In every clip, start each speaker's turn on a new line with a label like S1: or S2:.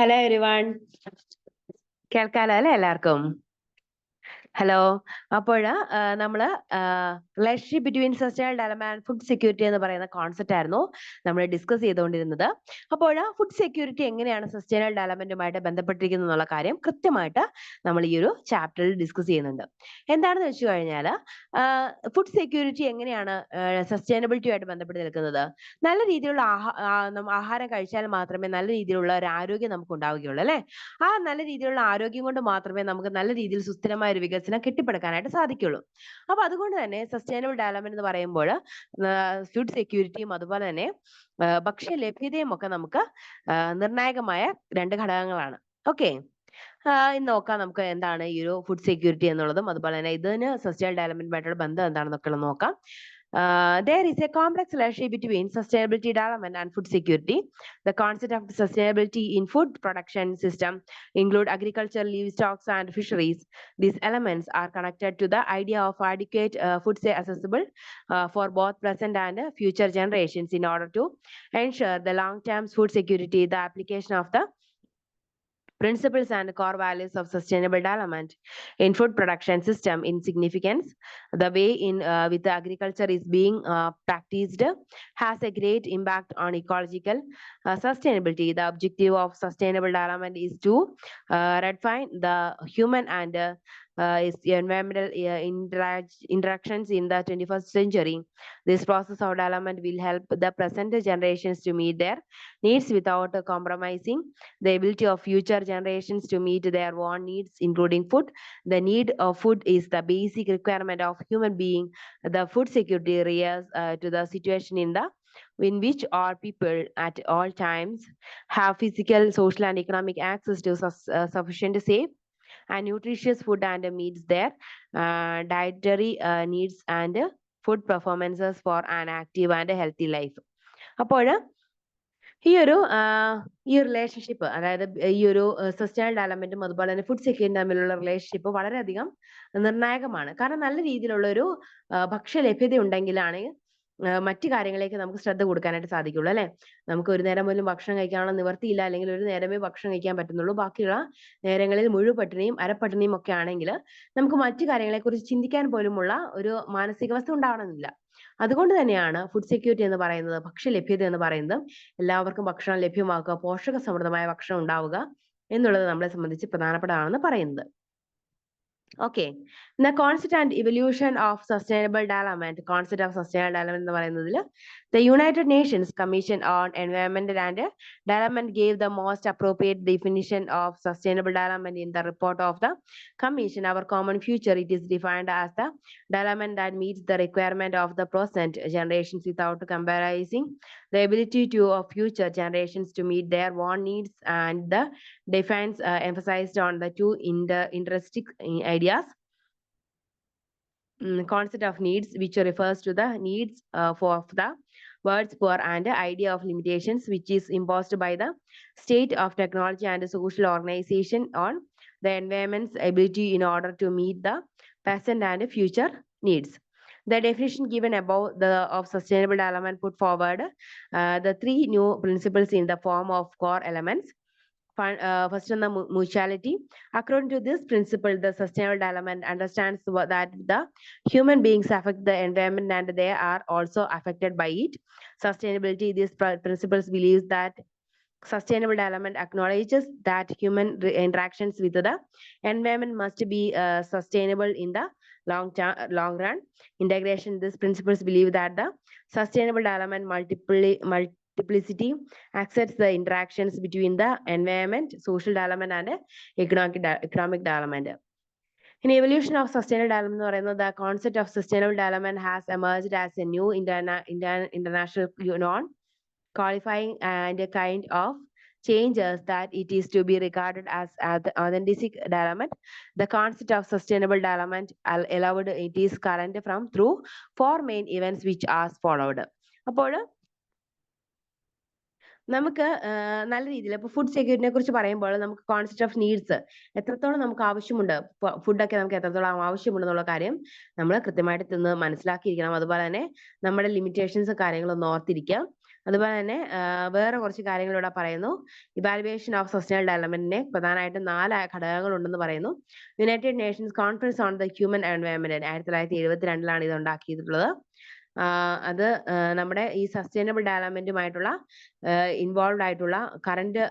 S1: Hello everyone. കേൾക്കാലോ അല്ലേ എല്ലാവർക്കും? Hello. അപ്പോൾ നമ്മൾ relationship between sustainable development and food security എന്ന് പറയുന്ന കോൺസെപ്റ്റ് ആയിരുന്നു നമ്മൾ ഡിസ്കസ് ചെയ്തുകൊണ്ടിരുന്നത്. അപ്പോൾ ഫുഡ് സെക്യൂരിറ്റി എങ്ങനെയാണ് സസ്റ്റൈനബിൾ ഡെവലപ്മെന്റുമായിട്ട് ബന്ധപ്പെട്ടിരിക്കുന്നത് എന്നുള്ള കാര്യം കൃത്യമായിട്ട് നമ്മൾ ഈ ഒരു ചാപ്റ്ററിൽ ഡിസ്കസ് ചെയ്യുന്നുണ്ട്. എന്താണെന്ന് വെച്ച് കഴിഞ്ഞാൽ ഫുഡ് സെക്യൂരിറ്റി എങ്ങനെയാണ് സസ്റ്റൈനബിലിറ്റിയുമായിട്ട് ബന്ധപ്പെട്ട് നിൽക്കുന്നത്? നല്ല രീതിയിലുള്ള ആഹാരം കഴിച്ചാൽ മാത്രമേ നല്ല രീതിയിലുള്ള ഒരു ആരോഗ്യം നമുക്ക് ഉണ്ടാവുകയുള്ളൂ അല്ലെ? ആ നല്ല രീതിയിലുള്ള ആരോഗ്യം കൊണ്ട് മാത്രമേ നമുക്ക് നല്ല രീതിയിൽ സുസ്ഥിരമായ ഒരു വികസനം കെട്ടിപ്പടുക്കാനായിട്ട് സാധിക്കുള്ളൂ. അപ്പൊ അതുകൊണ്ട് തന്നെ സസ്റ്റൈനബിൾ ഡെവലപ്മെന്റ് എന്ന് പറയുമ്പോൾ ഫുഡ് സെക്യൂരിറ്റിയും അതുപോലെ തന്നെ ഭക്ഷ്യ ലഭ്യതയും ഒക്കെ നമുക്ക് നിർണായകമായ രണ്ട് ഘടകങ്ങളാണ്. ഓക്കെ, ഇന്ന് നോക്കാം നമുക്ക് എന്താണ് ഈ ഒരു ഫുഡ് സെക്യൂരിറ്റി എന്നുള്ളതും അതുപോലെ തന്നെ ഇതിന് സസ്റ്റൈനബിൾ ഡെവലപ്മെന്റുമായിട്ടുള്ള ബന്ധം എന്താണെന്നൊക്കെ നോക്കാം. There is a complex relationship between sustainability development and food security. The concept of sustainability in food production system include agriculture, livestock, and fisheries. These elements are connected to the idea of adequate food accessible for both present and future generations. In order to ensure the long-term food security, the application of the principles and core values of sustainable development in food production system in significance. The way in with the agriculture is being practiced has a great impact on ecological sustainability. The objective of sustainable development is to redefine the human and environmental interactions in the 21st century. This process of development will help the present generations to meet their needs without compromising the ability of future generations to meet their own needs, including food. The need of food is the basic requirement of human being. The food security refers to the situation in which all people at all times have physical, social, and economic access to sufficient, safe, and nutritious food and meets their dietary needs and food performances for an active and healthy life. അപ്പോൾ ഈ ഒരു relationship, അതായത് ഈ ഒരു sustainable ഡെവലപ്മെന്റും അതുപോലെ തന്നെ food security തമ്മിലുള്ള relationship വളരെയധികം നിർണായകമാണ്. കാരണം നല്ല രീതിയിലുള്ള ഒരു ഭക്ഷ്യ ലഭ്യത ഉണ്ടെങ്കിലാണ് മറ്റു കാര്യങ്ങളിലേക്ക് നമുക്ക് ശ്രദ്ധ കൊടുക്കാനായിട്ട് സാധിക്കുള്ളൂ അല്ലെ? നമുക്ക് ഒരു നേരം പോലും ഭക്ഷണം കഴിക്കാനുള്ള നിവർത്തിയില്ല, അല്ലെങ്കിൽ ഒരു നേരമേ ഭക്ഷണം കഴിക്കാൻ പറ്റുന്നുള്ളൂ, ബാക്കിയുള്ള നേരങ്ങളിൽ മുഴുപട്ടിണിയും അരപ്പട്ടിണിയും ഒക്കെ ആണെങ്കിൽ നമുക്ക് മറ്റു കാര്യങ്ങളെ കുറിച്ച് ചിന്തിക്കാൻ പോലുമുള്ള ഒരു മാനസികാവസ്ഥ ഉണ്ടാവണമെന്നില്ല. അതുകൊണ്ട് തന്നെയാണ് ഫുഡ് സെക്യൂരിറ്റി എന്ന് പറയുന്നത്, ഭക്ഷ്യ ലഭ്യത എന്ന് പറയുന്നത് എല്ലാവർക്കും ഭക്ഷണം ലഭ്യമാക്കുക, പോഷക സമൃദ്ധമായ ഭക്ഷണം ഉണ്ടാവുക എന്നുള്ളത് നമ്മളെ സംബന്ധിച്ച് പ്രധാനപ്പെട്ടതാണെന്ന് പറയുന്നത്. Okay, the concept and evolution of sustainable development. Concept of sustainable development എന്ന് പറയുന്നതിൽ the United Nations Commission on Environment and Development gave the most appropriate definition of sustainable development in the report of the Commission. Our common future, it is defined as the development that meets the requirement of the present generations without compromising the ability of future generations to meet their own needs, and the defense emphasized on the two interesting ideas. Concept of needs, which refers to the needs for the world's poor, and the idea of limitations, which is imposed by the state of technology and social organization on the environment's ability in order to meet the present and future needs. The definition given above of sustainable development put forward the three new principles in the form of core elements. First on the mutuality. According to this principle, the sustainable development understands that the human beings affect the environment and they are also affected by it. Sustainability, these principles believes that sustainable development acknowledges that human interactions with the environment must be sustainable in the long run. Integration, these principles believe that the sustainable development multiplicity accepts the interactions between the environment, social development, and economic development. In evolution of sustainable development, the concept of sustainable development has emerged as a new international norm, qualifying and a kind of changes that it is to be regarded as the authentic development. The concept of sustainable development allowed it is current from through four main events which are followed. അപ്പോൾ നമുക്ക് നല്ല രീതിയിൽ ഇപ്പോൾ food സെക്യൂരിറ്റിനെ കുറിച്ച് പറയുമ്പോൾ നമുക്ക് concept of needs, എത്രത്തോളം നമുക്ക് ആവശ്യമുണ്ട്, ഫുഡൊക്കെ നമുക്ക് എത്രത്തോളം ആവശ്യമുണ്ടെന്നുള്ള കാര്യം നമ്മൾ കൃത്യമായിട്ട് തിന്ന് മനസ്സിലാക്കിയിരിക്കണം. അതുപോലെ തന്നെ നമ്മുടെ ലിമിറ്റേഷൻസ് കാര്യങ്ങളൊന്നും ഓർത്തിരിക്കുക. അതുപോലെ തന്നെ വേറെ കുറച്ച് കാര്യങ്ങൾ ഇവിടെ പറയുന്നു. ഇവാലുവേഷൻ ഓഫ് സസ്റ്റൈനബിൾ ഡെവലപ്മെന്റിനെ പ്രധാനമായിട്ടും 4 ഘടകങ്ങളുണ്ടെന്ന് പറയുന്നു. United Nations conference on the human environment 1972 ഇത് ഉണ്ടാക്കിയിട്ടുള്ളത്. അത് നമ്മുടെ ഈ സസ്റ്റൈനബിൾ ഡെവലപ്മെന്റുമായിട്ടുള്ള ഇൻവോൾവ് ആയിട്ടുള്ള current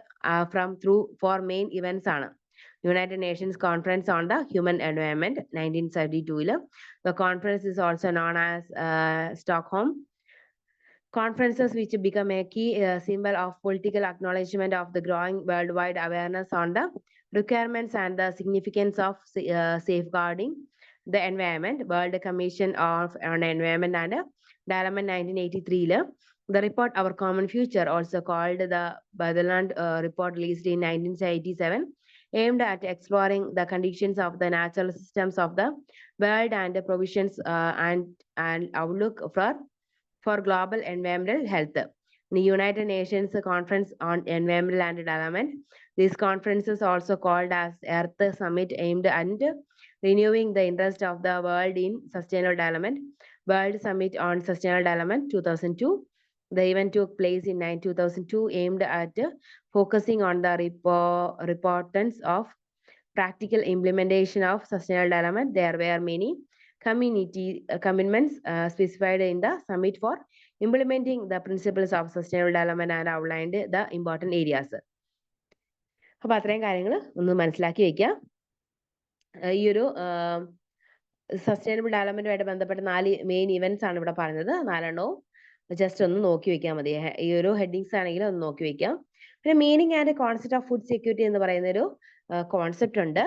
S1: from through 4 main events ആണ്. United Nations Conference on the Human Environment 1972. The conference is also known as Stockholm Conferences, which become a key symbol of political acknowledgement of the growing worldwide awareness on the requirements and the significance of safeguarding the environment. World Commission on Environment and Development 1983. The report Our Common Future, also called the Butherland report, released in 1987, aimed at exploring the conditions of the natural systems of the world and the provisions and outlook for global environmental health. The United Nations Conference on Environmental and Development. This conference is also called as Earth Summit, aimed at renewing the interest of the world in sustainable development. World Summit on Sustainable Development 2002. The event took place in 2002, aimed at focusing on the importance of practical implementation of sustainable development. There were many commitments specified in the summit for implementing the principles of sustainable development and outlined the important areas. അപ്പോൾ അത്രയും കാര്യങ്ങൾ ഒന്ന് മനസ്സിലാക്കി വെക്കാം. ഈ ഒരു sustainable ഡെവലപ്മെന്റുമായിട്ട് ബന്ധപ്പെട്ട 4 main events ആണ് ഇവിടെ പറഞ്ഞത്. 4എണ്ണവും ജസ്റ്റ് ഒന്ന് നോക്കി വെക്കാൻ മതി. ഈ ഒരു ഹെഡിങ്സ് ആണെങ്കിലും ഒന്ന് നോക്കി വെക്കാം. പിന്നെ meaning and concept of food security എന്ന് പറയുന്ന ഒരു കോൺസെപ്റ്റ് ഉണ്ട്.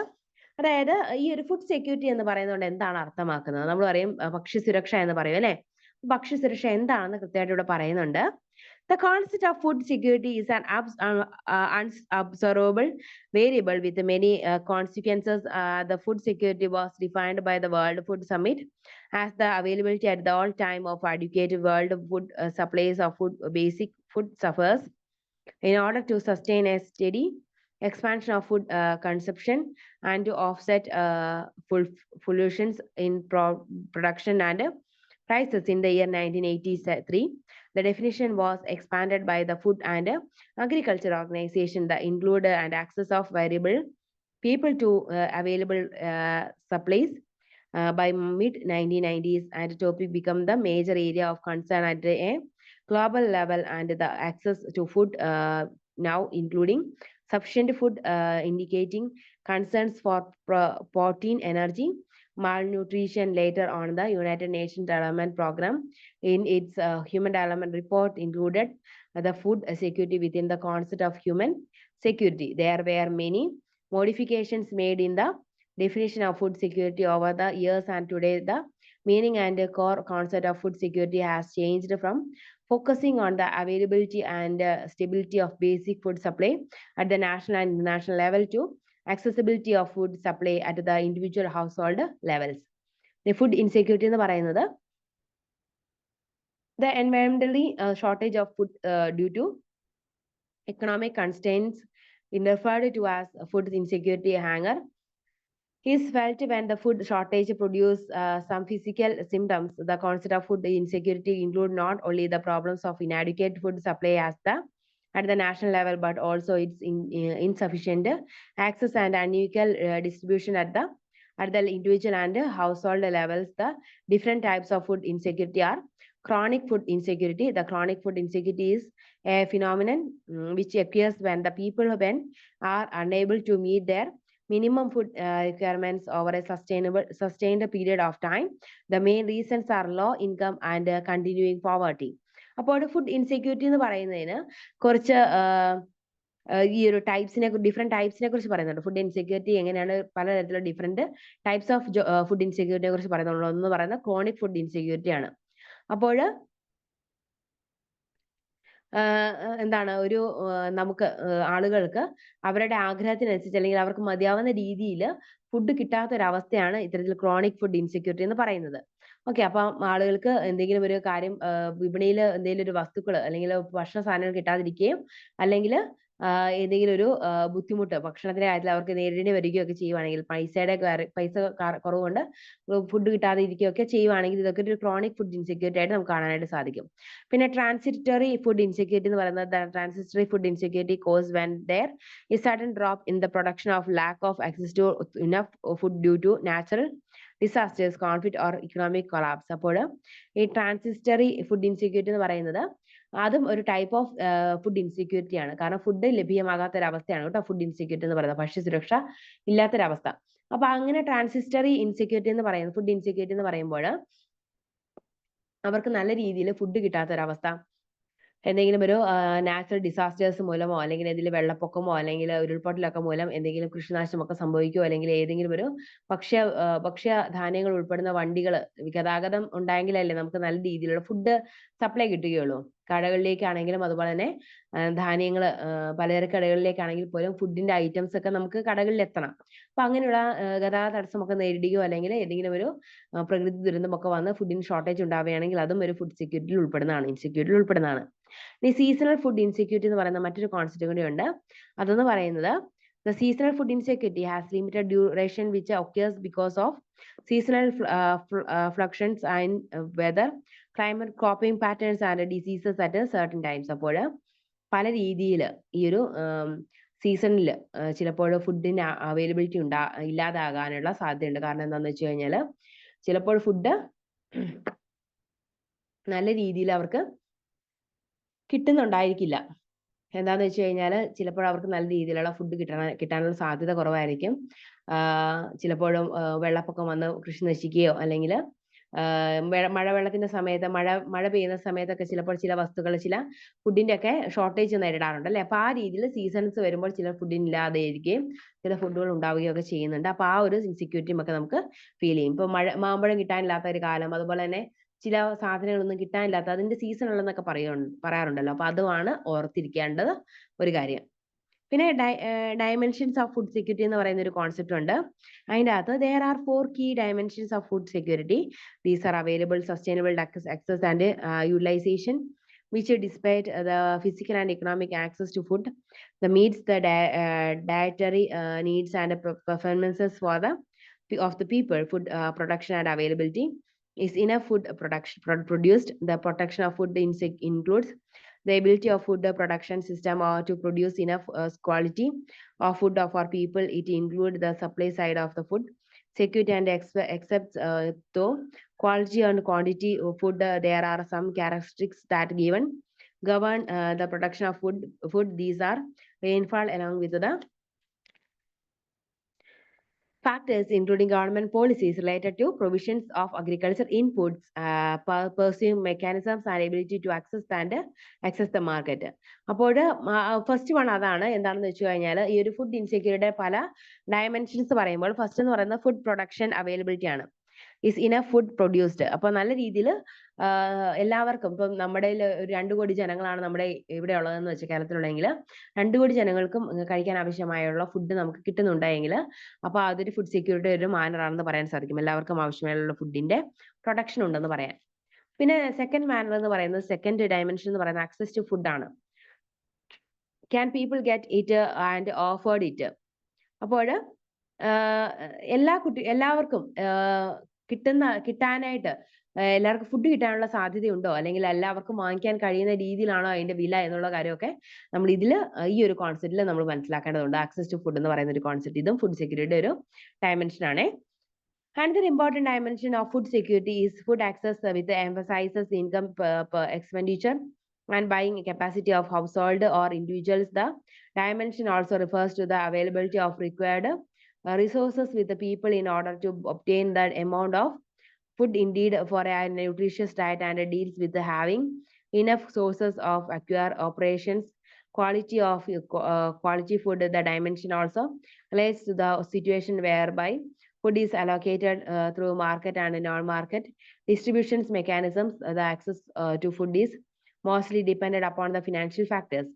S1: അതായത് ഈ ഒരു ഫുഡ് സെക്യൂരിറ്റി എന്ന് പറയുന്നതുകൊണ്ട് എന്താണ് അർത്ഥമാക്കുന്നത്? നമ്മൾ പറയും ഭക്ഷ്യസുരക്ഷ എന്ന് പറയും അല്ലെ. ഭക്ഷ്യസുരക്ഷ എന്താണെന്ന് കൃത്യമായിട്ട് ഇവിടെ പറയുന്നുണ്ട്. The concept of food security is an unobservable variable with many consequences. The food security was defined by the World Food Summit as the availability at the all time of adequate world food supplies of food, basic food suffers. In order to sustain a steady expansion of food consumption and to offset fluctuations in production and prices in the year 1983, the definition was expanded by the Food and Agriculture Organization that included and access of variable people to available supplies by mid-1990s, and the topic became the major area of concern at a global level, and the access to food now including sufficient food indicating concerns for protein, energy, malnutrition. Later on, the United Nations Development Program in its Human Development Report included the food security within the concept of human security. There were many modifications made in the definition of food security over the years, and today the meaning and the core concept of food security has changed from focusing on the availability and stability of basic food supply at the national and international level to accessibility of food supply at the individual household levels. The food insecurity എന്ന് പറയുന്നത് the environmentally shortage of food due to economic constraints referred to as food insecurity hunger is felt when the food shortage produce some physical symptoms. The concept of food insecurity include not only the problems of inadequate food supply at the national level, but also its insufficient access and unequal distribution at the individual and household levels. The different types of food insecurity are chronic food insecurity. The chronic food insecurity is a phenomenon which occurs when the people are unable to meet their minimum food requirements over a sustained period of time. The main reasons are low income and continuing poverty. അപ്പോൾ food insecurity എന്ന് പറയുന്നതിന് കുറച്ച് ഈ ഒരു different ടൈപ്സിനെ കുറിച്ച് പറയുന്നുണ്ട്. Food insecurity എങ്ങനെയാണ് പലതരത്തിലുള്ള ഡിഫറെന്റ് ടൈപ്സ് ഓഫ് ഫുഡ് ഇൻസെക്യൂരിറ്റിയെ കുറിച്ച് പറയുന്നുള്ളൂ. ഒന്ന് പറയുന്നത് ക്രോണിക് ഫുഡ് ഇൻസെക്യൂരിറ്റി ആണ്. അപ്പോൾ എന്താണ് ഒരു നമുക്ക് ആളുകൾക്ക് അവരുടെ ആഗ്രഹത്തിനനുസരിച്ച് അല്ലെങ്കിൽ അവർക്ക് മതിയാവുന്ന രീതിയിൽ ഫുഡ് കിട്ടാത്ത ഒരു അവസ്ഥയാണ് ഇത്തരത്തിൽ ക്രോണിക് ഫുഡ് ഇൻസെക്യൂരിറ്റി എന്ന് പറയുന്നത്. ഓക്കെ, അപ്പം ആളുകൾക്ക് എന്തെങ്കിലും ഒരു കാര്യം വിപണിയിൽ എന്തെങ്കിലും ഒരു വസ്തുക്കൾ അല്ലെങ്കിൽ ഭക്ഷണ സാധനങ്ങൾ കിട്ടാതിരിക്കുകയും അല്ലെങ്കിൽ എന്തെങ്കിലും ഒരു ബുദ്ധിമുട്ട് ഭക്ഷണത്തിന്റെ കാര്യത്തിൽ അവർക്ക് നേരിടേണ്ടി വരികയൊക്കെ ചെയ്യുവാണെങ്കിൽ, പൈസ കുറവ് കൊണ്ട് ഫുഡ് കിട്ടാതെ ഇരിക്കുകയൊക്കെ ചെയ്യുവാണെങ്കിൽ ഇതൊക്കെ ഒരു ക്രോണിക് ഫുഡ് ഇൻസെക്യൂരിറ്റി ആയിട്ട് നമുക്ക് കാണാനായിട്ട് സാധിക്കും. പിന്നെ ട്രാൻസിറ്ററി ഫുഡ് ഇൻസെക്യൂരിറ്റി എന്ന് പറയുന്നത്, transitory food insecurity cause when there is sudden drop in the production of lack of access to enough food due to natural disasters, conflict or economic collapse. അപ്പോൾ ഈ ട്രാൻസിസ്റ്ററി food insecurity എന്ന് പറയുന്നത് അതും ഒരു type of food insecurity ആണ്. കാരണം food ലഭ്യമാകാത്തൊരവസ്ഥയാണ് കേട്ടോ food insecurity എന്ന് പറയുന്നത്, ഭക്ഷ്യസുരക്ഷ ഇല്ലാത്തൊരവസ്ഥ. അപ്പൊ അങ്ങനെ ട്രാൻസിസ്റ്ററി ഇൻസെക്യൂരിറ്റി എന്ന് പറയുന്നത്, ഫുഡ് ഇൻസെക്യൂരിറ്റി എന്ന് പറയുമ്പോൾ അവർക്ക് നല്ല രീതിയിൽ ഫുഡ് കിട്ടാത്തൊരവസ്ഥ, എന്തെങ്കിലും ഒരു നാച്ചുറൽ ഡിസാസ്റ്റേഴ്സ് മൂലമോ അല്ലെങ്കിൽ ഏതെങ്കിലും വെള്ളപ്പൊക്കമോ അല്ലെങ്കിൽ ഉരുൾപൊട്ടലൊക്കെ മൂലം എന്തെങ്കിലും കൃഷിനാശമൊക്കെ സംഭവിക്കുകയോ അല്ലെങ്കിൽ ഏതെങ്കിലും ഒരു ഭക്ഷ്യധാന്യങ്ങൾ ഉൾപ്പെടുന്ന വണ്ടികൾ ഗതാഗതം ഉണ്ടായെങ്കിലല്ലേ നമുക്ക് നല്ല രീതിയിലുള്ള ഫുഡ് സപ്ലൈ കിട്ടുകയുള്ളൂ. കടകളിലേക്കാണെങ്കിലും അതുപോലെ തന്നെ ധാന്യങ്ങൾ പലചരക്ക് കടകളിലേക്കാണെങ്കിൽ പോലും ഫുഡിന്റെ ഐറ്റംസ് ഒക്കെ നമുക്ക് കടകളിൽ എത്തണം. അപ്പൊ അങ്ങനെയുള്ള ഗതാഗത തടസ്സമൊക്കെ നേരിടുകയോ അല്ലെങ്കിൽ ഏതെങ്കിലും ഒരു പ്രകൃതി ദുരന്തമൊക്കെ വന്ന് ഫുഡിന് ഷോർട്ടേജ് ഉണ്ടാവുകയാണെങ്കിൽ അതും ഒരു ഫുഡ് സെക്യൂരിറ്റിയിൽ ഉൾപ്പെടുന്നതാണ്, ഇൻസെക്യൂരിറ്റിയിൽ ഉൾപ്പെടുന്നതാണ്. ഈ സീസണൽ ഫുഡ് ഇൻസെക്യൂരിറ്റി എന്ന് പറയുന്ന മറ്റൊരു കോൺസെപ്റ്റ് കൂടി ഉണ്ട്. അതെന്ന് പറയുന്നത്, the seasonal food insecurity has limited duration which occurs because of seasonal fluctuations in weather, climate, cropping patterns and diseases at certain times. അപ്പോൾ പല രീതിയിൽ ഈ ഒരു സീസണിൽ ചിലപ്പോൾ ഫുഡിന് അവൈലബിലിറ്റി ഇല്ലാതാകാനുള്ള സാധ്യതയുണ്ട്. കാരണം എന്താണെന്ന് വെച്ച് കഴിഞ്ഞാൽ ചിലപ്പോൾ ഫുഡ് നല്ല രീതിയിൽ അവർക്ക് കിട്ടുന്നുണ്ടായിരിക്കില്ല. എന്താന്ന് വെച്ച് കഴിഞ്ഞാൽ ചിലപ്പോൾ അവർക്ക് നല്ല രീതിയിലുള്ള ഫുഡ് കിട്ടാനുള്ള സാധ്യത കുറവായിരിക്കും. ചിലപ്പോഴും വെള്ളപ്പൊക്കം വന്ന് കൃഷി നശിക്കുകയോ അല്ലെങ്കിൽ മഴവെള്ളത്തിന്റെ സമയത്ത് മഴ പെയ്യുന്ന സമയത്തൊക്കെ ചിലപ്പോൾ ചില വസ്തുക്കൾ ചില ഫുഡിന്റെ ഒക്കെ ഷോർട്ടേജ് നേരിടാറുണ്ട് അല്ലെ. അപ്പൊ ആ രീതിയിൽ സീസൺസ് വരുമ്പോൾ ചില ഫുഡിന് ഇല്ലാതെ ഇരിക്കുകയും ചില ഫുഡുകൾ ഉണ്ടാവുകയും ഒക്കെ ചെയ്യുന്നുണ്ട്. അപ്പൊ ആ ഒരു ഇൻസെക്യൂരിറ്റിയും ഒക്കെ നമുക്ക് ഫീൽ ചെയ്യും. ഇപ്പൊ മാമ്പഴം കിട്ടാനില്ലാത്ത ഒരു കാലം, അതുപോലെ തന്നെ ചില സാധനങ്ങളൊന്നും കിട്ടാനില്ലാത്ത അതിന്റെ സീസൺ ഉള്ളതെന്നൊക്കെ പറയാറുണ്ടല്ലോ. അപ്പൊ അതുമാണ് ഓർത്തിരിക്കേണ്ടത് ഒരു കാര്യം. പിന്നെ ഡയമെൻഷൻസ് ഓഫ് ഫുഡ് സെക്യൂരിറ്റി എന്ന് പറയുന്ന ഒരു കോൺസെപ്റ്റ് ഉണ്ട്. അതിൻ്റെ അകത്ത് there are 4 key dimensions of food security. These are available, sustainable access and utilization, which despite the physical and economic access to food, the meets the dietary needs and performances for of the people. Food production and availability is enough food produced. The protection of food includes the ability of food production system to produce enough quality of food for people. It includes the supply side of the food security and accepts though quality and quantity of food. There are some characteristics that govern the production of food. These are rainfall along with the factors including government policies related to provisions of agriculture inputs, pursuing mechanisms and ability to access the market. അപ്പോൾ first one അതാണ്. എന്താണെന്ന് വെച്ച് കഴിഞ്ഞാൽ ഈ ഒരു food ഇൻസെക്യൂരിറ്റിയുടെ പല dimensions പറയുമ്പോൾ first എന്ന് പറയുന്നത് ഫുഡ് പ്രൊഡക്ഷൻ അവൈലബിലിറ്റി ആണ്. Is enough food produced. അപ്പോൾ നല്ല രീതിയിൽ എല്ലാവർക്കും, ഇപ്പം നമ്മുടെ 2 കോടി ജനങ്ങളാണ് നമ്മുടെ ഇവിടെ ഉള്ളതെന്ന് വെച്ചാൽ കേരളത്തിലുള്ളെങ്കിൽ 2 കോടി ജനങ്ങൾക്കും കഴിക്കാൻ ആവശ്യമായുള്ള ഫുഡ് നമുക്ക് കിട്ടുന്നുണ്ടെങ്കിൽ അപ്പോൾ അതൊരു ഫുഡ് സെക്യൂരിറ്റി ഒരു മാനറാണെന്ന് പറയാൻ സാധിക്കും. എല്ലാവർക്കും ആവശ്യമായുള്ള ഫുഡിന്റെ പ്രൊഡക്ഷൻ ഉണ്ടെന്ന് പറയാൻ. പിന്നെ സെക്കൻഡ് മാനർ എന്ന് പറയുന്നത്, സെക്കൻഡ് ഡയമെൻഷൻ എന്ന് പറയുന്നത് ആക്സസ് ടു ഫുഡ് ആണ്. Can people get it and offered it. അപ്പോൾ എല്ലാവർക്കും കിട്ടാനായിട്ട് എല്ലാവർക്കും ഫുഡ് കിട്ടാനുള്ള സാധ്യതയുണ്ടോ, അല്ലെങ്കിൽ എല്ലാവർക്കും വാങ്ങിക്കാൻ കഴിയുന്ന രീതിയിലാണോ അതിന്റെ വില എന്നുള്ള കാര്യമൊക്കെ നമ്മൾ ഈ ഒരു കോൺസെപ്റ്റിൽ നമ്മൾ മനസ്സിലാക്കേണ്ടതുണ്ട്. ആക്സസ് ടു ഫുഡ് എന്ന് പറയുന്ന ഒരു കോൺസെപ്റ്റ്, ഇതും ഫുഡ് സെക്യൂരിറ്റിയുടെ ഒരു ഡയമെൻഷൻ ആണ്. Another important dimension of food security is food access, with emphasizes income expenditure and buying capacity of household or individuals. The dimension also refers to the availability of required resources with the people in order to obtain that amount of food indeed for a nutritious diet, and deals with having enough sources of acquire operations quality of quality food. The dimension also relates to the situation whereby food is allocated through market and non-market distributions mechanisms. The access to food is mostly dependent upon the financial factors.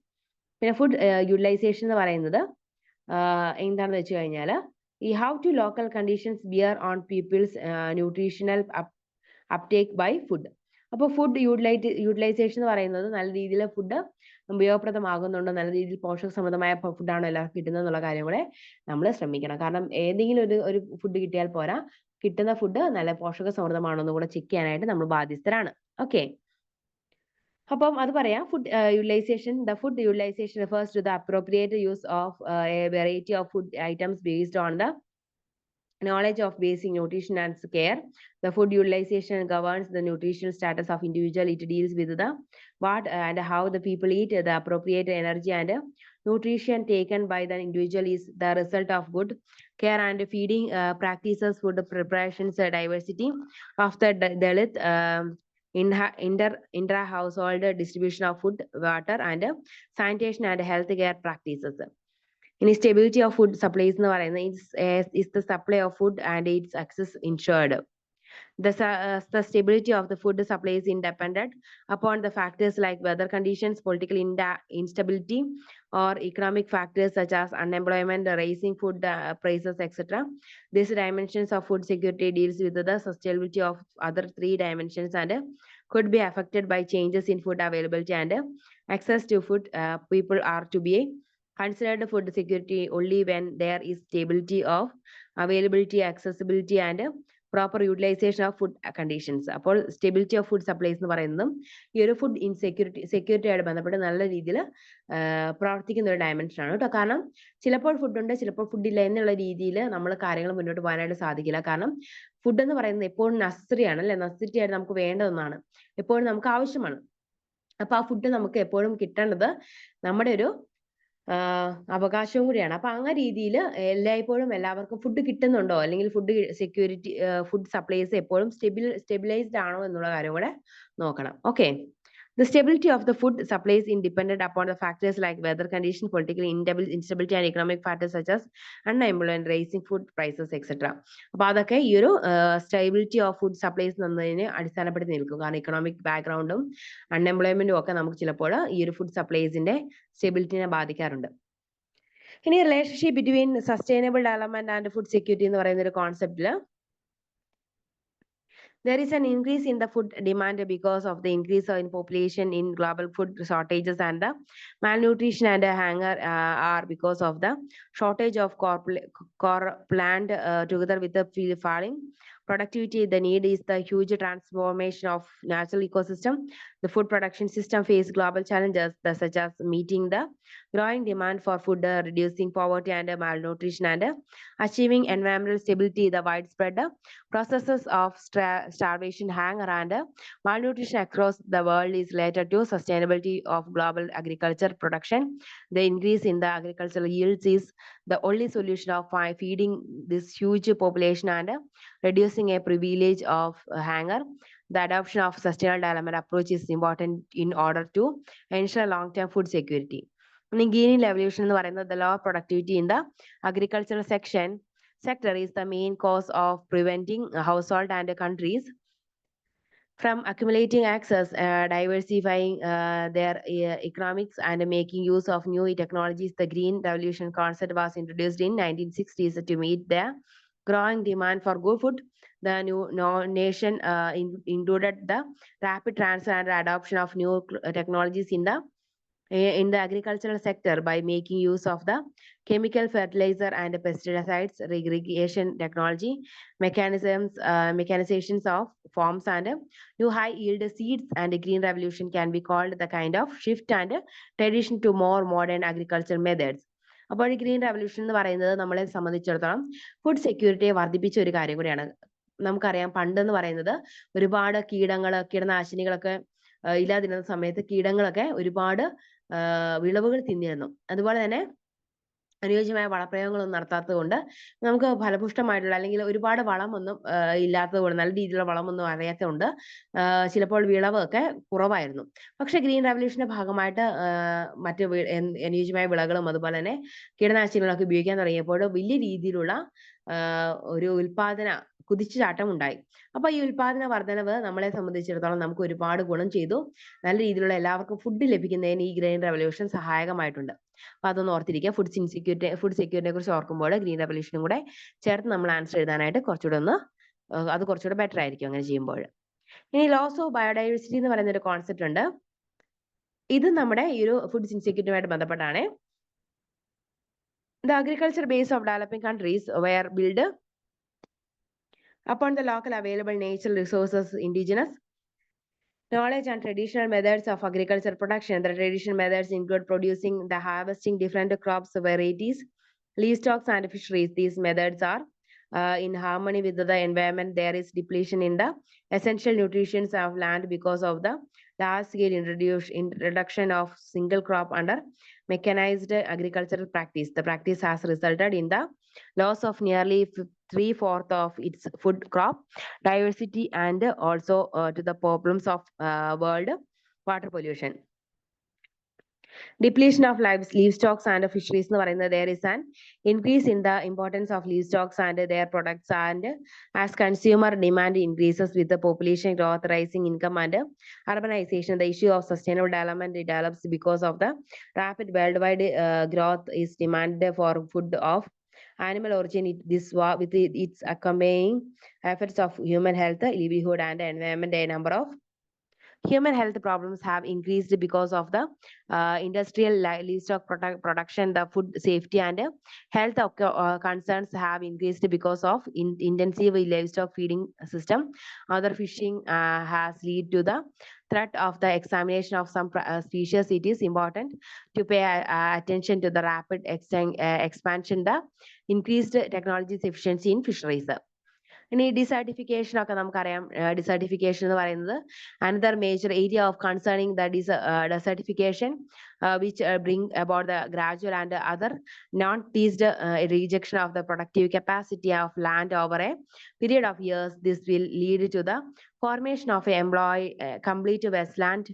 S1: പിന്നെ food utilization എന്ന് പറയുന്നത് എന്താണെന്ന് വെച്ച് കഴിഞ്ഞാൽ ഈ how to local conditions bear on people's nutritional uptake by food. അപ്പോൾ food utilization എന്ന് പറയുന്നത് നല്ല രീതിയിൽ ഫുഡ് ഉപയോഗപ്രദമാകുന്നുണ്ടോ, നല്ല രീതിയിൽ പോഷകസമൃദ്ധമായ ഫുഡാണോ എല്ലാവർക്കും കിട്ടുന്നത് എന്നുള്ള കാര്യം കൂടെ നമ്മൾ ശ്രമിക്കണം. കാരണം ഏതെങ്കിലും ഒരു ഫുഡ് കിട്ടിയാൽ പോരാ, കിട്ടുന്ന ഫുഡ് നല്ല പോഷകസമൃദ്ധമാണോ എന്ന് കൂടെ ചെക്ക് ചെയ്യാനായിട്ട് നമ്മൾ ബാധ്യസ്ഥരാണ്. ഓക്കെ, അപ്പം അത് പറയാം. Food utilization. The food utilization refers to the appropriate use of a variety of food items based on the knowledge of basic nutrition and care. The food utilization governs the nutritional status of individual. It deals with the what and how the people eat. The appropriate energy and nutrition taken by the individual is the result of good care and feeding practices, food preparations, diversity of the Dalit, intra-household distribution of food, water, and sanitation and healthcare practices. ഇനി stability of food supplies എന്ന് പറയുന്നത് is the supply of food and its access ensured. The stability of the food supply is independent upon the factors like weather conditions, political instability, or economic factors such as unemployment, rising food prices, etc. These dimensions of food security deals with the sustainability of other three dimensions and could be affected by changes in food availability and access to food. People are to be considered food security only when there is stability of availability, accessibility, and proper utilization of food conditions. അപ്പോൾ stability of food supplies എന്ന് പറയുന്നതും ഈ ഒരു food സെക്യൂരിറ്റിയായിട്ട് ബന്ധപ്പെട്ട് നല്ല രീതിയിൽ പ്രവർത്തിക്കുന്ന ഒരു ഡയമെൻഷൻ ആണ് കേട്ടോ. കാരണം ചിലപ്പോൾ ഫുഡുണ്ട്, ചിലപ്പോൾ ഫുഡില്ല എന്നുള്ള രീതിയിൽ നമ്മൾ കാര്യങ്ങൾ മുന്നോട്ട് പോകാനായിട്ട് സാധിക്കില്ല. കാരണം ഫുഡ് എന്ന് പറയുന്നത് എപ്പോഴും നെസസറിയാണ് അല്ലെ, നെസസിറ്റി ആയിട്ട് നമുക്ക് വേണ്ട ഒന്നാണ്, എപ്പോഴും നമുക്ക് ആവശ്യമാണ്. അപ്പൊ ആ ഫുഡ് നമുക്ക് എപ്പോഴും കിട്ടേണ്ടത് നമ്മുടെ ഒരു അവകാശവും കൂടിയാണ്. അപ്പൊ ആ രീതിയിൽ എല്ലായ്പ്പോഴും എല്ലാവർക്കും ഫുഡ് കിട്ടുന്നുണ്ടോ, അല്ലെങ്കിൽ ഫുഡ് സെക്യൂരിറ്റി, ഫുഡ് സപ്ലൈസ് എപ്പോഴും സ്റ്റെബിലൈസ്ഡ് ആണോ എന്നുള്ള കാര്യം കൂടെ നോക്കണം. Okay, the stability of the food supplies is dependent upon the factors like weather conditions, political instability, and economic factors such as unemployment, rising food prices, etc. അപ്പോൾ അതൊക്കെ ഈ ഒരു സ്റ്റെബിലിറ്റി ഓഫ് ഫുഡ് സപ്ലൈസ് എന്നതിനെ അടിസ്ഥാനപ്പെടുത്തി നിൽക്കും. കാരണം economic ബാക്ക്ഗ്രൗണ്ടും അൺഎംപ്ലോയ്മെന്റും ഒക്കെ നമുക്ക് ചിലപ്പോൾ ഈ ഒരു ഫുഡ് സപ്ലൈസിന്റെ സ്റ്റെബിലിറ്റിനെ ബാധിക്കാറുണ്ട്. ഇനി relationship between sustainable development and food security എന്ന് പറയുന്ന ഒരു കോൺസെപ്റ്റില് there is an increase in the food demand because of the increase in population, in global food shortages, and the malnutrition and hunger are because of the shortage of cropland together with the falling productivity. The need is the huge transformation of natural ecosystem. The food production system face global challenges such as meeting the growing demand for food, reducing poverty and malnutrition, and achieving environmental stability. The widespread processes of starvation, hunger, and malnutrition across the world is related to sustainability of global agriculture production. The increase in the agricultural yields is the only solution of feeding this huge population and reducing a privilege of hunger. The adoption of sustainable development approach is important in order to ensure long-term food security. Green revolution എന്ന് പറയുന്നത് the low productivity in the agricultural sector is the main cause of preventing household and countries from accumulating access, diversifying their economics, and making use of new technologies. The Green Revolution concept was introduced in 1960s to meet the growing demand for good food. The new nation included the rapid transfer and adoption of new technologies in the agricultural sector by making use of the chemical fertilizer and pesticides, irrigation technology, mechanizations of farms, and new high yield seeds. And green revolution can be called the kind of shift and transition to more modern agricultural methods. അപ്പോൾ ഈ green revolution എന്ന് പറയുന്നത് നമ്മളെ സംബന്ധിച്ചിടത്തോളം food സെക്യൂരിറ്റിയെ വർദ്ധിപ്പിച്ച ഒരു കാര്യം കൂടിയാണ്. നമുക്കറിയാം പണ്ടെന്ന് പറയുന്നത് ഒരുപാട് കീടനാശിനികളൊക്കെ ഇല്ലാതിരുന്ന സമയത്ത് കീടങ്ങളൊക്കെ ഒരുപാട് വിളവുകൾ തിന്നിരുന്നു. അതുപോലെ തന്നെ അനുയോജ്യമായ വളപ്രയോഗങ്ങളൊന്നും നടത്താത്തത് കൊണ്ട് നമുക്ക് ഫലപുഷ്ടമായിട്ടുള്ള അല്ലെങ്കിൽ ഒരുപാട് വളമൊന്നും ഇല്ലാത്തത് കൊണ്ട്, നല്ല രീതിയിലുള്ള വളമൊന്നും അറിയാത്തതുകൊണ്ട് ചിലപ്പോൾ വിളവൊക്കെ കുറവായിരുന്നു. പക്ഷെ ഗ്രീൻ റെവല്യൂഷന്റെ ഭാഗമായിട്ട് മറ്റ് അനുയോജ്യമായ വിളകളും അതുപോലെ തന്നെ കീടനാശിനികളൊക്കെ ഉപയോഗിക്കാൻ തുടങ്ങിയപ്പോൾ വലിയ രീതിയിലുള്ള ഒരു ഉൽപാദന കുതിച്ചുചാട്ടം ഉണ്ടായി. അപ്പൊ ഈ ഉൽപാദന വർധനവ് നമ്മളെ സംബന്ധിച്ചിടത്തോളം നമുക്ക് ഒരുപാട് ഗുണം ചെയ്തു. നല്ല രീതിയിലുള്ള എല്ലാവർക്കും ഫുഡ് ലഭിക്കുന്നതിന് ഈ ഗ്രീൻ റെവല്യൂഷൻ സഹായകമായിട്ടുണ്ട്. അപ്പൊ അതൊന്ന് ഓർത്തിരിക്കുക. ഫുഡ് സെക്യൂരിറ്റിയെ കുറിച്ച് ഓർക്കുമ്പോൾ ഗ്രീൻ റെവല്യൂഷനും കൂടെ ചേർത്ത് നമ്മൾ ആൻസർ എഴുതാനായിട്ട് കുറച്ചുകൂടെ ബെറ്റർ ആയിരിക്കും അങ്ങനെ ചെയ്യുമ്പോൾ. ഇനി ലോസ് ഓഫ് ബയോഡൈവേഴ്സിറ്റി എന്ന് പറയുന്ന ഒരു കോൺസെപ്റ്റ് ഉണ്ട്. ഇത് നമ്മുടെ ഈ ഒരു ഫുഡ് ഇൻസെക്യൂരിറ്റിയുമായിട്ട് ബന്ധപ്പെട്ടാണ്. The agriculture base of developing countries were built upon the local available natural resources, indigenous knowledge and traditional methods of agriculture production. The traditional methods include producing the harvesting different crops varieties, livestock and fisheries. These methods are in harmony with the environment. There is depletion in the essential nutrients of land because of the large-scale introduction of single crop under mechanized agricultural practice. The practice has resulted in the loss of nearly 3/4 of its food crop diversity and also to the problems of world water pollution. Depletion of livestock and fisheries എന്ന് പറയുന്നത് there is an increase in the importance of livestock and their products, and as consumer demand increases with the population growth, rising income and urbanization, the issue of sustainable development develops because of the rapid worldwide growth is demand for food of animal origin. With its accompanying efforts of human health, livelihood and environment, a number of human health problems have increased because of the industrial livestock production. The food safety and health concerns have increased because of intensive livestock feeding system. Other fishing has led to the threat of the examination of some species. It is important to pay attention to the rapid expansion, the increased technology efficiency in fisheries. ഇനി desertification ഒക്കെ നമുക്കറിയാം. Desertification എന്ന് പറയുന്നത് another major area of concerning the desertification which bring about the gradual and other non-teased rejection of the productive capacity of land over a period of years. This will lead to the formation of a complete wasteland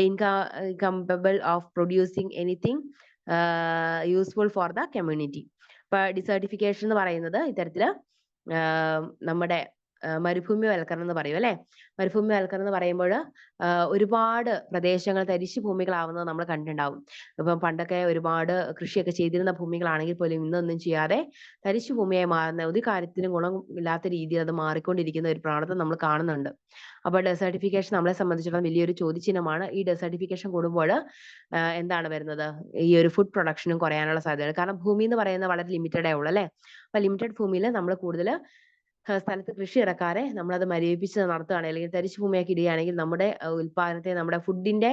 S1: incapable of producing anything useful for the community. ഇപ്പൊ desertification എന്ന് പറയുന്നത് ഇത്തരത്തില് നമ്മുടെ മരുഭൂമിവൽക്കരണം എന്ന് പറയും അല്ലെ. മരുഭൂമിവൽക്കരണം എന്ന് പറയുമ്പോൾ ഒരുപാട് പ്രദേശങ്ങൾ തരിശു ഭൂമികളാവുന്നത് നമ്മൾ കണ്ടിട്ടുണ്ടാവും. ഇപ്പം പണ്ടൊക്കെ ഒരുപാട് കൃഷിയൊക്കെ ചെയ്തിരുന്ന ഭൂമികളാണെങ്കിൽ പോലും ഇന്നൊന്നും ചെയ്യാതെ തരിശു ഭൂമിയായി മാറുന്ന, ഒരു കാര്യത്തിനും ഗുണമില്ലാത്ത രീതിയിൽ അത് മാറിക്കൊണ്ടിരിക്കുന്ന ഒരു പ്രവണത നമ്മൾ കാണുന്നുണ്ട്. അപ്പോൾ ഡെസർട്ടിഫിക്കേഷൻ നമ്മളെ സംബന്ധിച്ചിടത്തോളം വലിയൊരു ചോദ്യചിഹ്നമാണ്. ഈ ഡെസർട്ടിഫിക്കേഷൻ കൂടുമ്പോൾ എന്താണ് വരുന്നത്? ഈ ഒരു ഫുഡ് പ്രൊഡക്ഷനും കുറയാനുള്ള സാധ്യതയാണ്. കാരണം ഭൂമി എന്ന് പറയുന്നത് വളരെ ലിമിറ്റഡേ ഉള്ളൂ അല്ലെ. അപ്പൊ ലിമിറ്റഡ് ഭൂമിയിൽ നമ്മൾ കൂടുതൽ സ്ഥലത്ത് കൃഷി ഇറക്കാതെ നമ്മളത് മരവിപ്പിച്ച് നടത്തുകയാണ്, അല്ലെങ്കിൽ തരിശു ഭൂമിയാക്കി ഇടുകയാണെങ്കിൽ നമ്മുടെ ഉൽപാദനത്തെ, നമ്മുടെ ഫുഡിന്റെ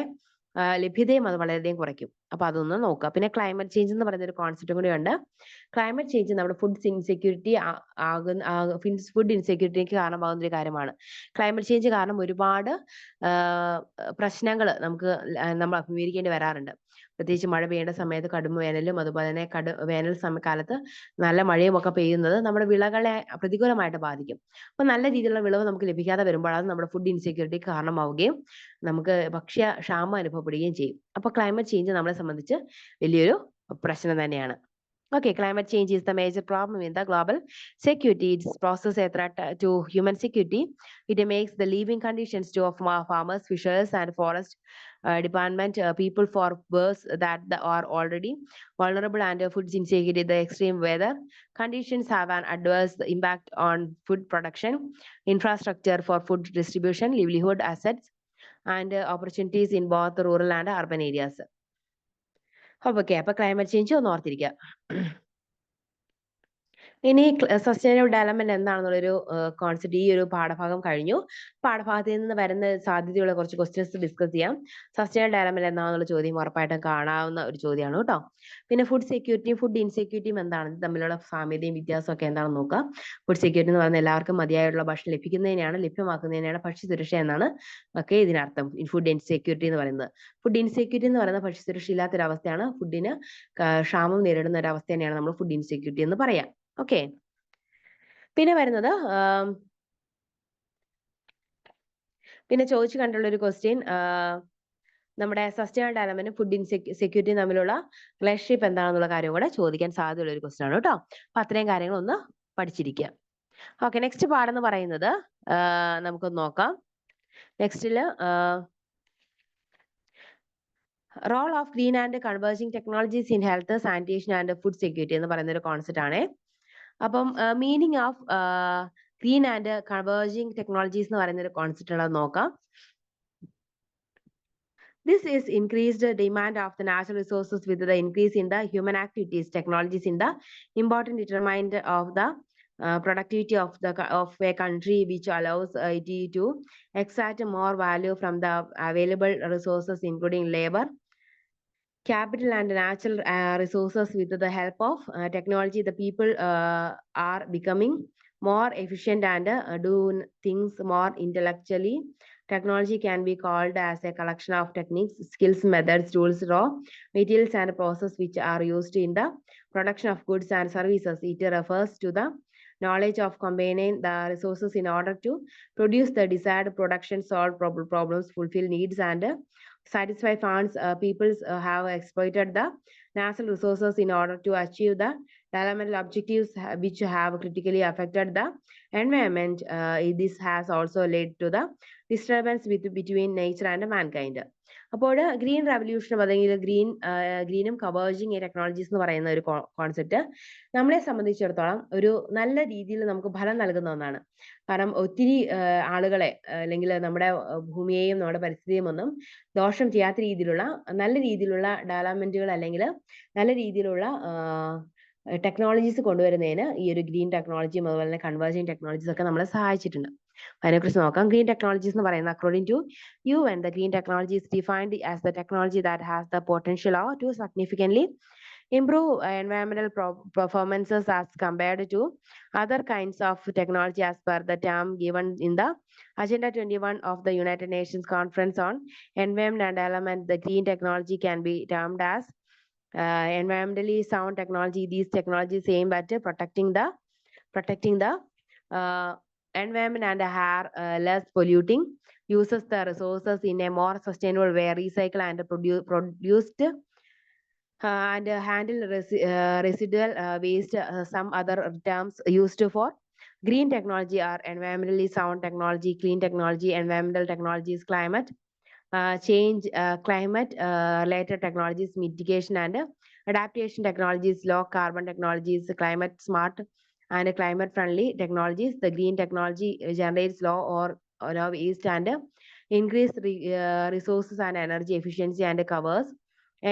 S1: ലഭ്യതയും അത് വളരെയധികം കുറയ്ക്കും. അപ്പൊ അതൊന്ന് നോക്കുക. പിന്നെ ക്ലൈമറ്റ് ചേഞ്ച് എന്ന് പറയുന്ന ഒരു കോൺസെപ്റ്റും കൂടി ഉണ്ട്. ക്ലൈമറ്റ് ചേഞ്ച് നമ്മുടെ ഫുഡ് ഇൻസെക്യൂരിറ്റി ഫുഡ് ഇൻസെക്യൂരിറ്റിക്ക് കാരണമാകുന്ന ഒരു കാര്യമാണ്. ക്ലൈമറ്റ് ചേഞ്ച് കാരണം ഒരുപാട് പ്രശ്നങ്ങൾ നമ്മൾ അഭിമുഖീകരിക്കേണ്ടി വരാറുണ്ട്. പ്രത്യേകിച്ച് മഴ പെയ്യേണ്ട സമയത്ത് കടും വേനലും അതുപോലെ തന്നെ വേനൽ കാലത്ത് നല്ല മഴയും ഒക്കെ പെയ്യുന്നത് നമ്മുടെ വിളകളെ പ്രതികൂലമായിട്ട് ബാധിക്കും. അപ്പൊ നല്ല രീതിയിലുള്ള വിളവ് നമുക്ക് ലഭിക്കാതെ വരുമ്പോൾ അത് നമ്മുടെ ഫുഡ് ഇൻസെക്യൂരിറ്റിക്ക് കാരണമാവുകയും നമുക്ക് ഭക്ഷ്യക്ഷാമം അനുഭവപ്പെടുകയും ചെയ്യും. അപ്പൊ ക്ലൈമറ്റ് ചേഞ്ച് നമ്മളെ സംബന്ധിച്ച് വലിയൊരു പ്രശ്നം തന്നെയാണ്. Okay, climate change is the major problem in the global security. It poses a threat to human security. It makes the living conditions of farmers, fishers, and forest department people for birds that are already vulnerable and food insecurity. The extreme weather conditions have an adverse impact on food production, infrastructure for food distribution, livelihood assets, and opportunities in both rural and urban areas. Okay, അപ്പൊ climate change ഒന്ന് ഓർത്തിരിക്കുക. ഇനി sustainable development എന്താണെന്നുള്ളൊരു concept ഈ ഒരു പാഠഭാഗം കഴിഞ്ഞു. പാഠഭാഗത്തിൽ നിന്ന് വരുന്ന സാധ്യതയുള്ള കുറച്ച് ക്വസ്റ്റ്യൻസ് ഡിസ്കസ് ചെയ്യാം. സസ്റ്റൈനബിൾ ഡെവലപ്മെന്റ് എന്താണെന്നുള്ള ചോദ്യം ഉറപ്പായിട്ടും കാണാവുന്ന ഒരു ചോദ്യമാണ് കേട്ടോ. പിന്നെ ഫുഡ് സെക്യൂരിറ്റിയും ഫുഡ് ഇൻസെക്യൂരിറ്റിയും എന്താണ്, തമ്മിലുള്ള സാമ്യതയും വ്യത്യാസമൊക്കെ എന്താണെന്ന് നോക്കാം. ഫുഡ് സെക്യൂരിറ്റി എന്ന് പറയുന്നത് എല്ലാവർക്കും മതിയായുള്ള ഭക്ഷണം ലഭ്യമാക്കുന്നതിനാണ് ഭക്ഷ്യസുരക്ഷ എന്നാണ് ഒക്കെ ഇതിനർത്ഥം. ഫുഡ് ഇൻസെക്യൂരിറ്റി എന്ന് പറയുന്നത്, ഫുഡ് ഇൻസെക്യൂരിറ്റി എന്ന് പറയുന്നത് ഭക്ഷ്യസുരക്ഷ ഇല്ലാത്തൊരവസ്ഥയാണ്. ഫുഡിന് ക്ഷാമം നേരിടുന്ന ഒരു അവസ്ഥ തന്നെയാണ് നമ്മൾ ഫുഡ് ഇൻസെക്യൂരിറ്റി എന്ന് പറയാം. ഓക്കെ, പിന്നെ വരുന്നത് പിന്നെ ചോദിച്ചു കണ്ടുള്ള ഒരു ക്വസ്റ്റ്യൻ, നമ്മുടെ സസ്റ്റൈനബിൾ ഡെവലപ്മെന്റും ഫുഡ് സെക്യൂരിറ്റിയും തമ്മിലുള്ള റിലേഷൻഷിപ്പ് എന്താണെന്നുള്ള കാര്യം കൂടെ ചോദിക്കാൻ സാധ്യതയുള്ള ഒരു ക്വസ്റ്റ്യൻ ആണ് കേട്ടോ. അപ്പൊ അത്രയും കാര്യങ്ങൾ ഒന്ന് പഠിച്ചിരിക്കുക. ഓക്കെ, നെക്സ്റ്റ് പാഠം പറയുന്നത് നമുക്കൊന്ന് നോക്കാം. നെക്സ്റ്റില് role of green and converging technologies in health, sanitation and food security എന്ന് പറയുന്ന ഒരു കോൺസെപ്റ്റ് ആണ്. അപ്പം meaning of green and converging technologies എന്ന് പറയുന്ന ഒരു കോൺസെപ്റ്റ് ഉള്ളത് നോക്കാം. This is increased demand of the natural resources with the increase in the human activities, technologies in the important determinant of the productivity of a country, which allows it to extract more value from the available resources, including labor, capital, and natural resources. With the help of technology, the people are becoming more efficient and do things more intellectually. Technology can be called as a collection of techniques, skills, methods, tools, raw materials, and processes which are used in the production of goods and services. It refers to the knowledge of combining the resources in order to produce the desired production, solve problems, fulfill needs, and satisfy funds. Peoples have exploited the natural resources in order to achieve the developmental objectives which have critically affected the environment. This has also led to the disturbance between nature and mankind. അപ്പോൾ green revolution അല്ലെങ്കിൽ ഗ്രീനും കവേർജിങ് technologies എന്ന് പറയുന്ന ഒരു concept നമ്മളെ സംബന്ധിച്ചിടത്തോളം ഒരു നല്ല രീതിയിൽ നമുക്ക് ഫലം നൽകുന്ന ഒന്നാണ്. കാരണം ഒത്തിരി ആളുകളെ അല്ലെങ്കിൽ നമ്മുടെ ഭൂമിയെയും നമ്മുടെ പരിസ്ഥിതിയും ഒന്നും ദോഷം ചെയ്യാത്ത രീതിയിലുള്ള നല്ല രീതിയിലുള്ള ഡെവലപ്മെന്റുകൾ അല്ലെങ്കിൽ നല്ല രീതിയിലുള്ള ടെക്നോളജീസ് കൊണ്ടുവരുന്നതിന് ഈ ഒരു ഗ്രീൻ ടെക്നോളജിയും അതുപോലെ തന്നെ കൺവേർജിങ് ടെക്നോളജീസ് ഒക്കെ നമ്മളെ സഹായിച്ചിട്ടുണ്ട്. അതിനെക്കുറിച്ച് നോക്കാം. ഗ്രീൻ ടെക്നോളജീസ് എന്ന് പറയുന്നത് according to UN, the green technology is defined as the technology that has the potential to significantly improve environmental performances as compared to other kinds of technology, as per the term given in the Agenda 21 of the United Nations Conference on Environment and Development. The green technology can be termed as environmentally sound technology. These technologies aim at protecting the environment and are less polluting, uses the resources in a more sustainable way, recycle and produced and handle residual waste. Some other terms used for green technology are environmentally sound technology, clean technology, environmental technologies, climate change, climate related technologies, mitigation and adaptation technologies, low carbon technologies, climate smart and climate friendly technologies. The green technology generates low waste and increase resources and energy efficiency and covers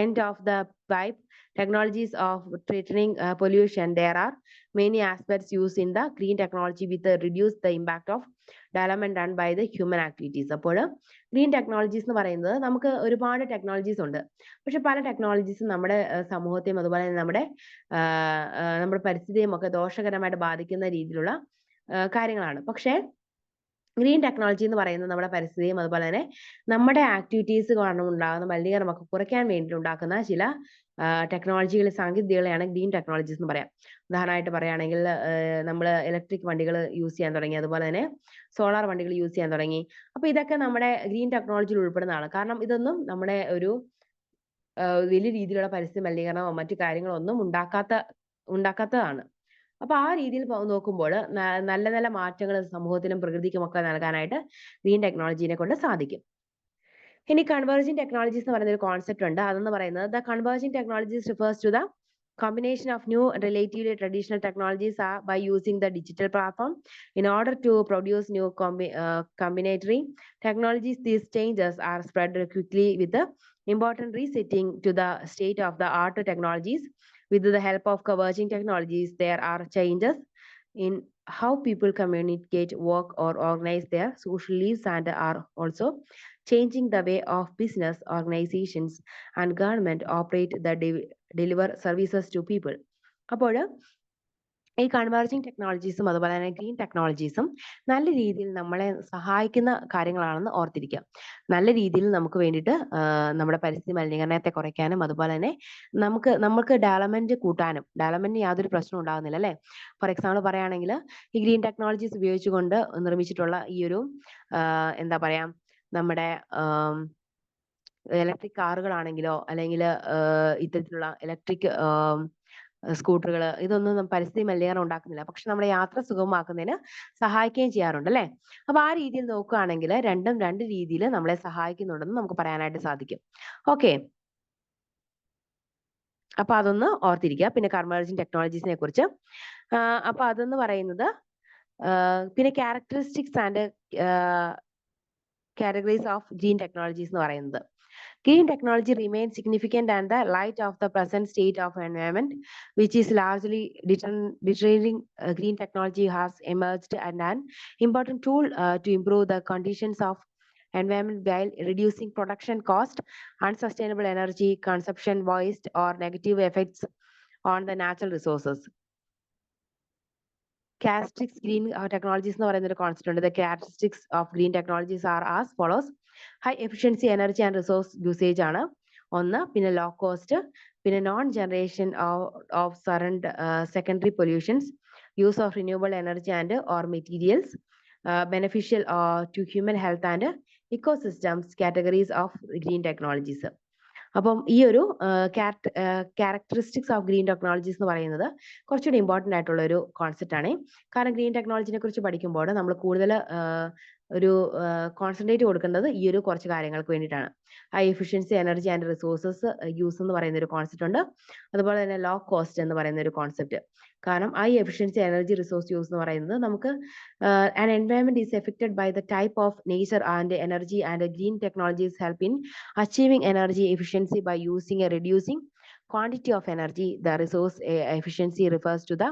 S1: end of the pipe technologies of treating pollution. There are many aspects used in the green technology with reduce the impact of development done by the human activities. അപ്പോൾ green technologies എന്ന് പറയുന്നത് നമുക്ക് ഒരുപാട് technologies ഉണ്ട്. പക്ഷെ പല ടെക്നോളജീസും നമ്മുടെ സമൂഹത്തെയും അതുപോലെ തന്നെ നമ്മുടെ പരിസ്ഥിതിയും ഒക്കെ ദോഷകരമായിട്ട് ബാധിക്കുന്ന രീതിയിലുള്ള കാര്യങ്ങളാണ്. പക്ഷേ ഗ്രീൻ ടെക്നോളജി എന്ന് പറയുന്നത് നമ്മുടെ പരിസ്ഥിതിയും അതുപോലെ തന്നെ നമ്മുടെ ആക്ടിവിറ്റീസ് കാരണം ഉണ്ടാകുന്ന മലിനീകരണമൊക്കെ കുറയ്ക്കാൻ വേണ്ടി ഉണ്ടാക്കുന്ന ചില ടെക്നോളജികൾ, സാങ്കേതികതകളെയാണ് ഗ്രീൻ ടെക്നോളജീസ് എന്ന് പറയാം. ഉദാഹരണമായിട്ട് പറയുകയാണെങ്കിൽ നമ്മൾ ഇലക്ട്രിക് വണ്ടികൾ യൂസ് ചെയ്യാൻ തുടങ്ങി, അതുപോലെ തന്നെ സോളാർ വണ്ടികൾ യൂസ് ചെയ്യാൻ തുടങ്ങി. അപ്പൊ ഇതൊക്കെ നമ്മുടെ ഗ്രീൻ ടെക്നോളജിയിൽ ഉൾപ്പെടുന്നതാണ്. കാരണം ഇതൊന്നും നമ്മുടെ ഒരു വലിയ രീതിയിലുള്ള പരിസ്ഥിതി മലിനീകരണമോ മറ്റു കാര്യങ്ങളോ ഒന്നും ഉണ്ടാക്കാത്തതാണ്. അപ്പൊ ആ രീതിയിൽ നോക്കുമ്പോൾ നല്ല നല്ല മാറ്റങ്ങൾ സമൂഹത്തിനും പ്രകൃതിക്കും ഒക്കെ നൽകാനായിട്ട് ഗ്രീൻ ടെക്നോളജീനെ കൊണ്ട് സാധിക്കും. ഇനി കൺവേർജിംഗ് ടെക്നോളജീസ് എന്ന് പറയുന്ന ഒരു കോൺസെപ്റ്റ് ഉണ്ട്. അതെന്ന് പറയുന്നത് the converging technologies refers to the combination of new relatively traditional technologies by using the digital platform in order to produce new combinatory technologies. These changes are spread quickly with the important resetting to the state of the art technologies. With the help of converging technologies, there are changes in how people communicate, work, or organize their social lives, and are also changing the way of business organizations and government operate the deliver services to people. അപ്പോൾ ഈ converging ടെക്നോളജീസും അതുപോലെ തന്നെ green ടെക്നോളജീസും നല്ല രീതിയിൽ നമ്മളെ സഹായിക്കുന്ന കാര്യങ്ങളാണെന്ന് ഓർത്തിരിക്കുക. നല്ല രീതിയിൽ നമുക്ക് വേണ്ടിയിട്ട് നമ്മുടെ പരിസ്ഥിതി മലിനീകരണത്തെ കുറയ്ക്കാനും അതുപോലെ തന്നെ നമുക്ക് ഡെവലപ്മെന്റ് കൂട്ടാനും, ഡെവലപ്മെന്റിന് യാതൊരു പ്രശ്നവും ഉണ്ടാകുന്നില്ല അല്ലെ. ഫോർ എക്സാമ്പിൾ പറയുകയാണെങ്കിൽ ഈ ഗ്രീൻ ടെക്നോളജീസ് ഉപയോഗിച്ചുകൊണ്ട് നിർമ്മിച്ചിട്ടുള്ള ഈ ഒരു എന്താ പറയാ നമ്മുടെ ഇലക്ട്രിക് കാറുകളാണെങ്കിലോ അല്ലെങ്കിൽ ഇത്തരത്തിലുള്ള ഇലക്ട്രിക് സ്കൂട്ടറുകൾ, ഇതൊന്നും പരിസ്ഥിതി മലിനീകരണം ഉണ്ടാക്കുന്നില്ല, പക്ഷെ നമ്മുടെ യാത്ര സുഗമമാക്കുന്നതിന് സഹായിക്കുകയും ചെയ്യാറുണ്ട് അല്ലെ. അപ്പൊ ആ രീതിയിൽ നോക്കുകയാണെങ്കിൽ രണ്ടും രണ്ട് രീതിയിൽ നമ്മളെ സഹായിക്കുന്നുണ്ടെന്ന് നമുക്ക് പറയാനായിട്ട് സാധിക്കും. ഓക്കെ, അപ്പൊ അതൊന്ന് ഓർത്തിരിക്കുക. പിന്നെ കൺവേർജിംഗ് ടെക്നോളജീസിനെ കുറിച്ച് അപ്പൊ അതെന്ന് പറയുന്നത് പിന്നെ characteristics and categories of green technologies എന്ന് പറയുന്നത്. Green technology remains significant and the light of the present state of environment, which is largely deterring green technology has emerged and an important tool to improve the conditions of environment while reducing production cost, unsustainable energy consumption, waste, or negative effects on the natural resources. Characteristics green technologies എന്ന് പറയുന്ന ഒരു concept ഉണ്ട്. The characteristics of green technologies are as follows. High efficiency energy and resource usage ആണ് ഒന്ന്. പിന്നെ low cost, പിന്നെ non generation of secondary pollutions, use of renewable energy and or materials, beneficial to human health and ecosystems categories of green technologies. അപ്പം ഈ ഒരു characteristics of green technologies എന്ന് പറയുന്നത് കുറച്ചുകൂടി ഇമ്പോർട്ടൻ്റ് ആയിട്ടുള്ള ഒരു കോൺസെപ്റ്റ് ആണ്. കാരണം ഗ്രീൻ ടെക്നോളജിനെ കുറിച്ച് പഠിക്കുമ്പോൾ നമ്മൾ കൂടുതൽ ഒരു കോൺസെൻട്രേറ്റ് കൊടുക്കേണ്ടത് ഈ ഒരു കുറച്ച് കാര്യങ്ങൾക്ക് വേണ്ടിയിട്ടാണ്. High efficiency energy and resources use എന്ന് പറയുന്ന ഒരു കോൺസെപ്റ്റ് ഉണ്ട്. അതുപോലെ തന്നെ ലോ കോസ്റ്റ് എന്ന് പറയുന്ന ഒരു കോൺസെപ്റ്റ്. കാരണം high efficiency energy resource use എന്ന് പറയുന്നത് നമുക്ക് an environment is affected by the type of nature and energy, and green technologies help in achieving energy efficiency by using a reducing quantity of energy. The resource efficiency refers to the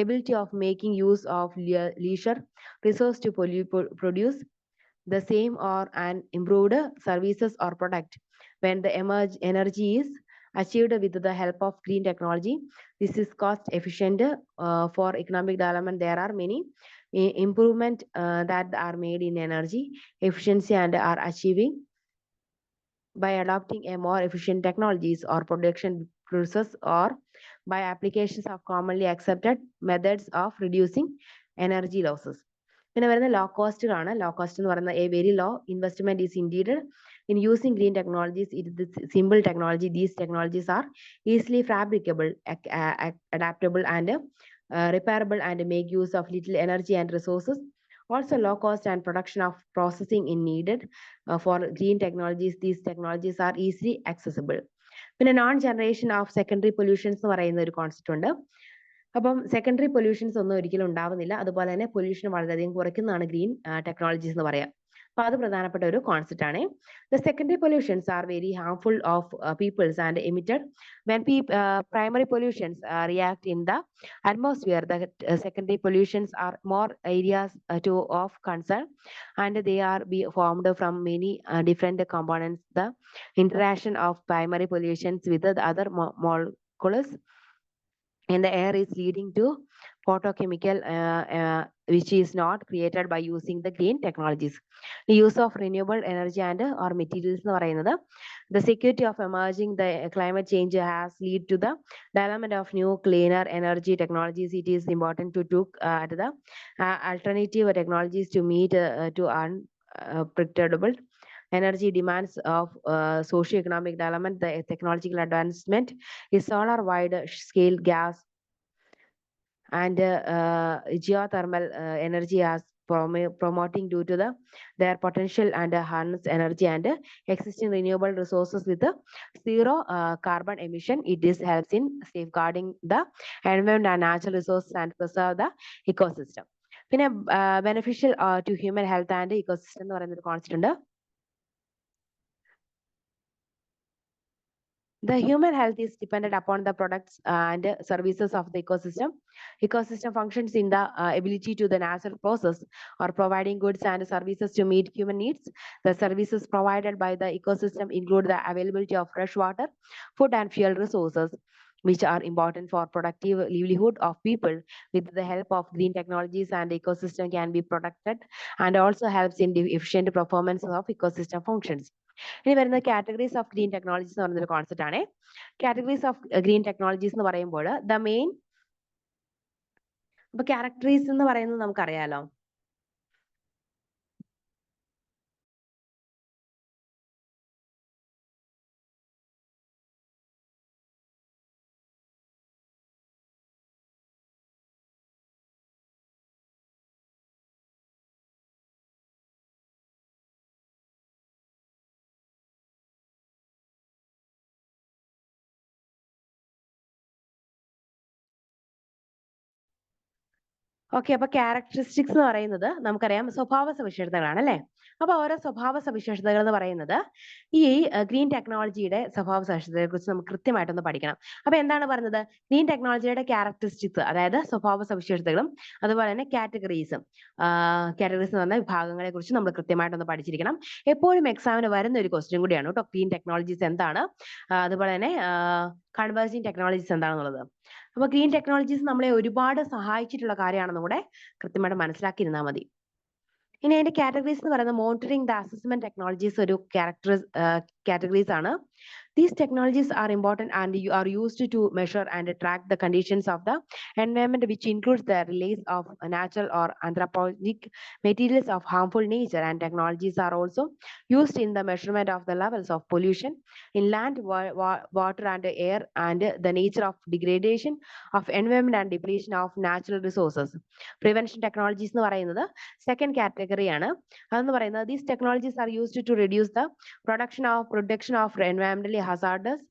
S1: ability of making use of leisure resource to produce the same or an improved services or product. When the energy is achieved with the help of green technology, this is cost efficient for economic development. There are many improvement that are made in energy efficiency and are achieving by adopting a more efficient technologies or production process or by applications of commonly accepted methods of reducing energy losses. പിന്നെ വരുന്ന law കോസ്റ്റുകളാണ്. Law cost എന്ന് പറയുന്ന a very low investment is indeed in using green technologies. It is simple technology. These technologies are easily fabricable, adaptable, and repairable, and make use of little energy and resources. Also, low cost and production of processing is needed for green technologies. These technologies are easily accessible. പിന്നെ non generation of secondary pollutions എന്ന് പറയുന്ന ഒരു concept ഉണ്ട്. അപ്പം secondary pollutions ഒന്നും ഒരിക്കലും ഉണ്ടാവുന്നില്ല. അതുപോലെ തന്നെ പൊല്യൂഷൻ വളരെയധികം കുറയ്ക്കുന്നതാണ് ഗ്രീൻ ടെക്നോളജീസ് എന്ന് പറയാം. അപ്പൊ അത് പ്രധാനപ്പെട്ട ഒരു കോൺസെപ്റ്റ് ആണ്. The secondary pollutions are very harmful of peoples and emitted when primary pollutions react in the atmosphere. The secondary pollutions are more areas of concern, and they are formed from many different components. The interaction of primary pollutions with the other molecules in the air is leading to photochemical which is not created by using the green technologies. The use of renewable energy and or materials എന്ന് പറയുന്നത് the security of emerging the climate change has lead to the development of new cleaner energy technologies. It is important to look at the alternative technologies to meet to unpredictable energy demands of socio-economic development. The technological advancement is solar wide scale gas and geothermal energy as promoting due to their potential and harness energy and existing renewable resources with zero carbon emission. It is helps in safeguarding the environment and natural resources and preserve the ecosystem. പിന്നെ beneficial to human health and ecosystem എന്ന് പറയുന്ന ഒരു concept ഉണ്ട്. The human health is dependent upon the products and services of the ecosystem. Ecosystem functions in the ability to the natural process or providing goods and services to meet human needs. The services provided by the ecosystem include the availability of fresh water, food, and fuel resources, which are important for productive livelihood of people. With the help of green technologies, and ecosystem can be protected and also helps in the efficient performance of ecosystem functions. ഇനി വരുന്ന categories of green technologies എന്ന് പറയുന്നൊരു concept ആണ്. Categories of green technologies എന്ന് പറയുമ്പോൾ the main ഇപ്പൊ ക്യാരക്ടറീസ് എന്ന് പറയുന്നത് നമുക്കറിയാലോ. ഓക്കെ, അപ്പൊ ക്യാരക്ടറിസ്റ്റിക്സ് എന്ന് പറയുന്നത് നമുക്കറിയാം സ്വഭാവ സവിശേഷതകളാണ് അല്ലേ. അപ്പൊ ഓരോ സ്വഭാവ സവിശേഷതകൾ എന്ന് പറയുന്നത് ഈ ഗ്രീൻ ടെക്നോളജിയുടെ സ്വഭാവ സവിശേഷതകളെ കുറിച്ച് നമുക്ക് കൃത്യമായിട്ടൊന്ന് പഠിക്കണം. അപ്പൊ എന്താണ് പറഞ്ഞത്? ഗ്രീൻ ടെക്നോളജിയുടെ ക്യാരക്ടറിസ്റ്റിക്സ്, അതായത് സ്വഭാവ സവിശേഷതകളും അതുപോലെ തന്നെ കാറ്റഗറീസും. കാറ്റഗറീസ് എന്ന് പറഞ്ഞ വിഭാഗങ്ങളെ കുറിച്ച് നമ്മൾ കൃത്യമായിട്ടൊന്ന് പഠിച്ചിരിക്കണം. എപ്പോഴും എക്സാമിന് വരുന്ന ഒരു ക്വസ്റ്റ്യൻ കൂടിയാണ് കേട്ടോ ഗ്രീൻ ടെക്നോളജീസ് എന്താണ്, അതുപോലെ തന്നെ കൺവേർജിങ് ടെക്നോളജീസ് എന്താണെന്നുള്ളത്. അപ്പൊ ഗ്രീൻ ടെക്നോളജീസ് നമ്മളെ ഒരുപാട് സഹായിച്ചിട്ടുള്ള കാര്യമാണെന്നും കൂടെ കൃത്യമായിട്ട് മനസ്സിലാക്കിയിരുന്നാൽ മതി. ഇനി അതിന്റെ കാറ്റഗറീസ് എന്ന് പറയുന്നത് മോണിറ്ററിംഗ് ദ അസസ്മെന്റ് ടെക്നോളജീസ് ഒരു കാറ്റഗറീസ് ആണ്. These technologies are important and are used to measure and track the conditions of the environment, which includes the release of natural or anthropogenic materials of harmful nature. And technologies are also used in the measurement of the levels of pollution in land, water, and air, and the nature of degradation of environment and depletion of natural resources. Prevention technologies എന്ന് പറയുന്നത് second കാറ്റഗറിയാണ്. അതെന്ന് പറയുന്നത് these technologies are used to reduce the production of environmentally hazardous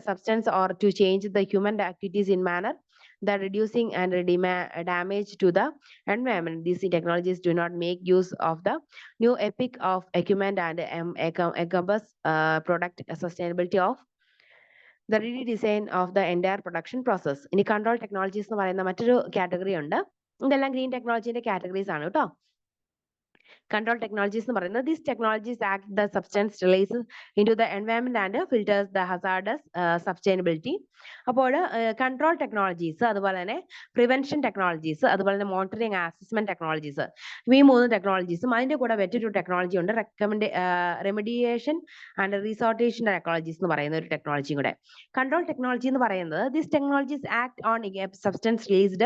S1: substance or to change the human activities in manner that reducing and damage to the environment. These technologies do not make use of the new epic of equipment and encompass product sustainability of the redesign of the entire production process. ഇനി control technologies എന്ന് പറയുന്ന മറ്റൊരു category ഉണ്ട്. ഇതെല്ലാം green ടെക്നോളജിന്റെ categories ആണ് കേട്ടോ. Control technologies എന്ന് പറയുന്നത് these technologies act the substance releases into the environment and filters the hazardous sustainability. അപ്പോൾ കൺട്രോൾ ടെക്നോളജീസ്, അതുപോലെ തന്നെ പ്രിവെൻഷൻ ടെക്നോളജീസ്, അതുപോലെ തന്നെ മോണിറ്ററിംഗ് അസസ്മെന്റ് ടെക്നോളജീസ്, ഈ 3 ടെക്നോളജീസും അതിന്റെ കൂടെ മറ്റൊരു ടെക്നോളജി ഉണ്ട്, റെമഡിയേഷൻ ആൻഡ് റീസോർട്ടേഷൻ ടെക്നോളജീസ് എന്ന് പറയുന്ന ഒരു ടെക്നോളജിയും കൂടെ. കൺട്രോൾ ടെക്നോളജി എന്ന് പറയുന്നത് these technologies act on a substance released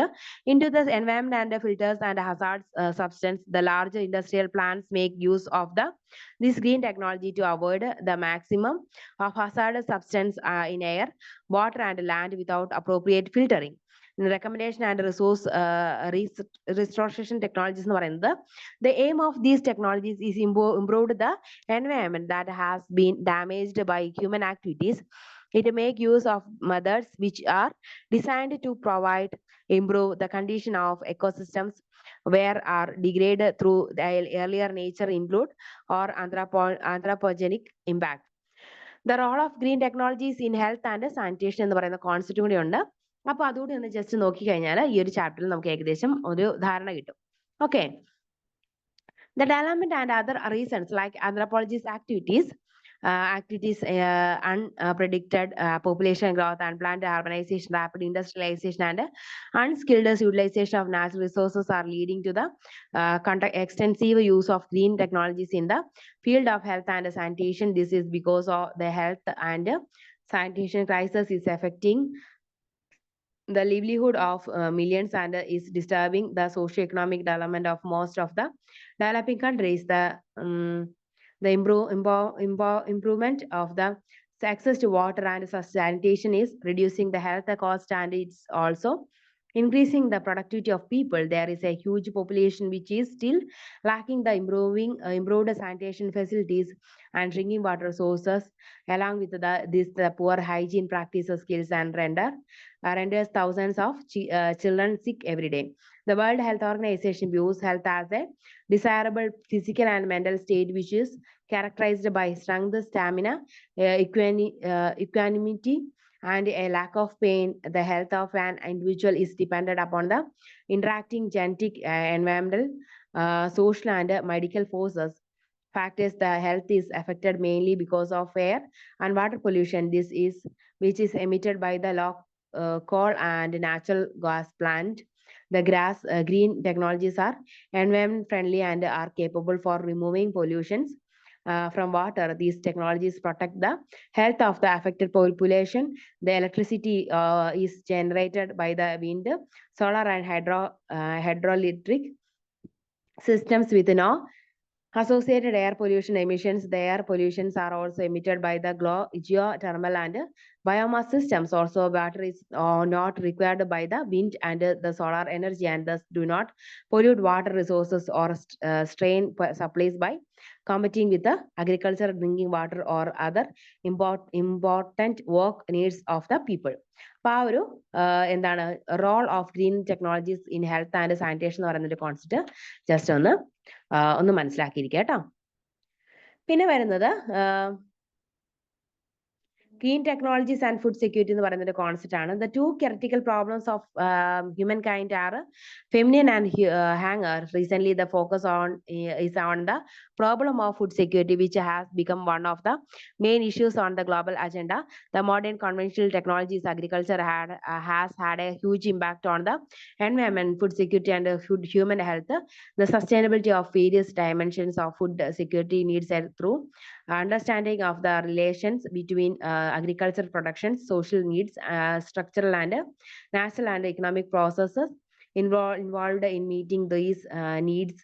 S1: into the environment and filters and hazardous substance. The larger industrial plants make use of this green technology to avoid the maximum of hazardous substance in air, water, and land without appropriate filtering. Recommendation and resource restoration technologies എന്ന് പറയുന്നത് the aim of these technologies is improved the environment that has been damaged by human activities. It make use of methods which are designed to improve the condition of ecosystems where are degraded through the earlier nature include or anthropogenic impact. The role of green technologies in health and sanitation എന്ന് പറയുന്ന concept കൂടി ഉണ്ട്. അപ്പൊ അതുകൂടി ഒന്ന് just നോക്കി കഴിഞ്ഞാൽ ഈ ഒരു ചാപ്റ്ററിൽ നമുക്ക് ഏകദേശം ഒരു ധാരണ കിട്ടും. Okay, the development and other reasons like anthropology's activities, unpredicted population growth, unplanned urbanization, rapid industrialization, and unskilled utilization of natural resources are leading to the extensive use of green technologies in the field of health and sanitation. This is because of the health and sanitation crisis is affecting the livelihood of millions and is disturbing the socio-economic development of most of the developing countries. The improvement of the access to water and sanitation is reducing the health cost, and it's also increasing the productivity of people. There is a huge population which is still lacking the improved sanitation facilities and drinking water sources, along with the poor hygiene practices skills, and renders thousands of children sick every day. The World Health Organization views health as a desirable physical and mental state which is characterized by strength, stamina, equanimity, and a lack of pain. The health of an individual is dependent upon the interacting genetic, environmental, social, and medical forces. Fact is, the health is affected mainly because of air and water pollution. Which is emitted by the coal and natural gas plant. The green technologies are environment friendly and are capable for removing pollutions from water. These technologies protect the health of the affected population. The electricity is generated by the wind, solar, and hydroelectric systems with no associated air pollution emissions. The air pollutions are also emitted by the geothermal and biomass systems. Also, water is not required by the wind and the solar energy, and thus do not pollute water resources or strain supplies by competing with the agriculture, drinking water, or other important work needs of the people. അപ്പൊ ആ ഒരു എന്താണ് role of green technologies in health and sanitation എന്ന് പറയുന്ന ഒരു concept just ഒന്ന് മനസ്സിലാക്കിയിരിക്കുക കേട്ടോ. പിന്നെ വരുന്നത് Green technologies and food security എന്ന് പറയുന്ന ഒരു കോൺസെപ്റ്റ് ആണ്. The two critical problems of humankind are feminine and hunger. Recently, the focus is on the problem of food security, which has become one of the main issues on the global agenda. The modern conventional technologies agriculture has had a huge impact on the environment, food security, and food human health. The sustainability of various dimensions of food security needs through understanding of the relations between agricultural production, social needs, structural and natural and economic processes involved in meeting these needs.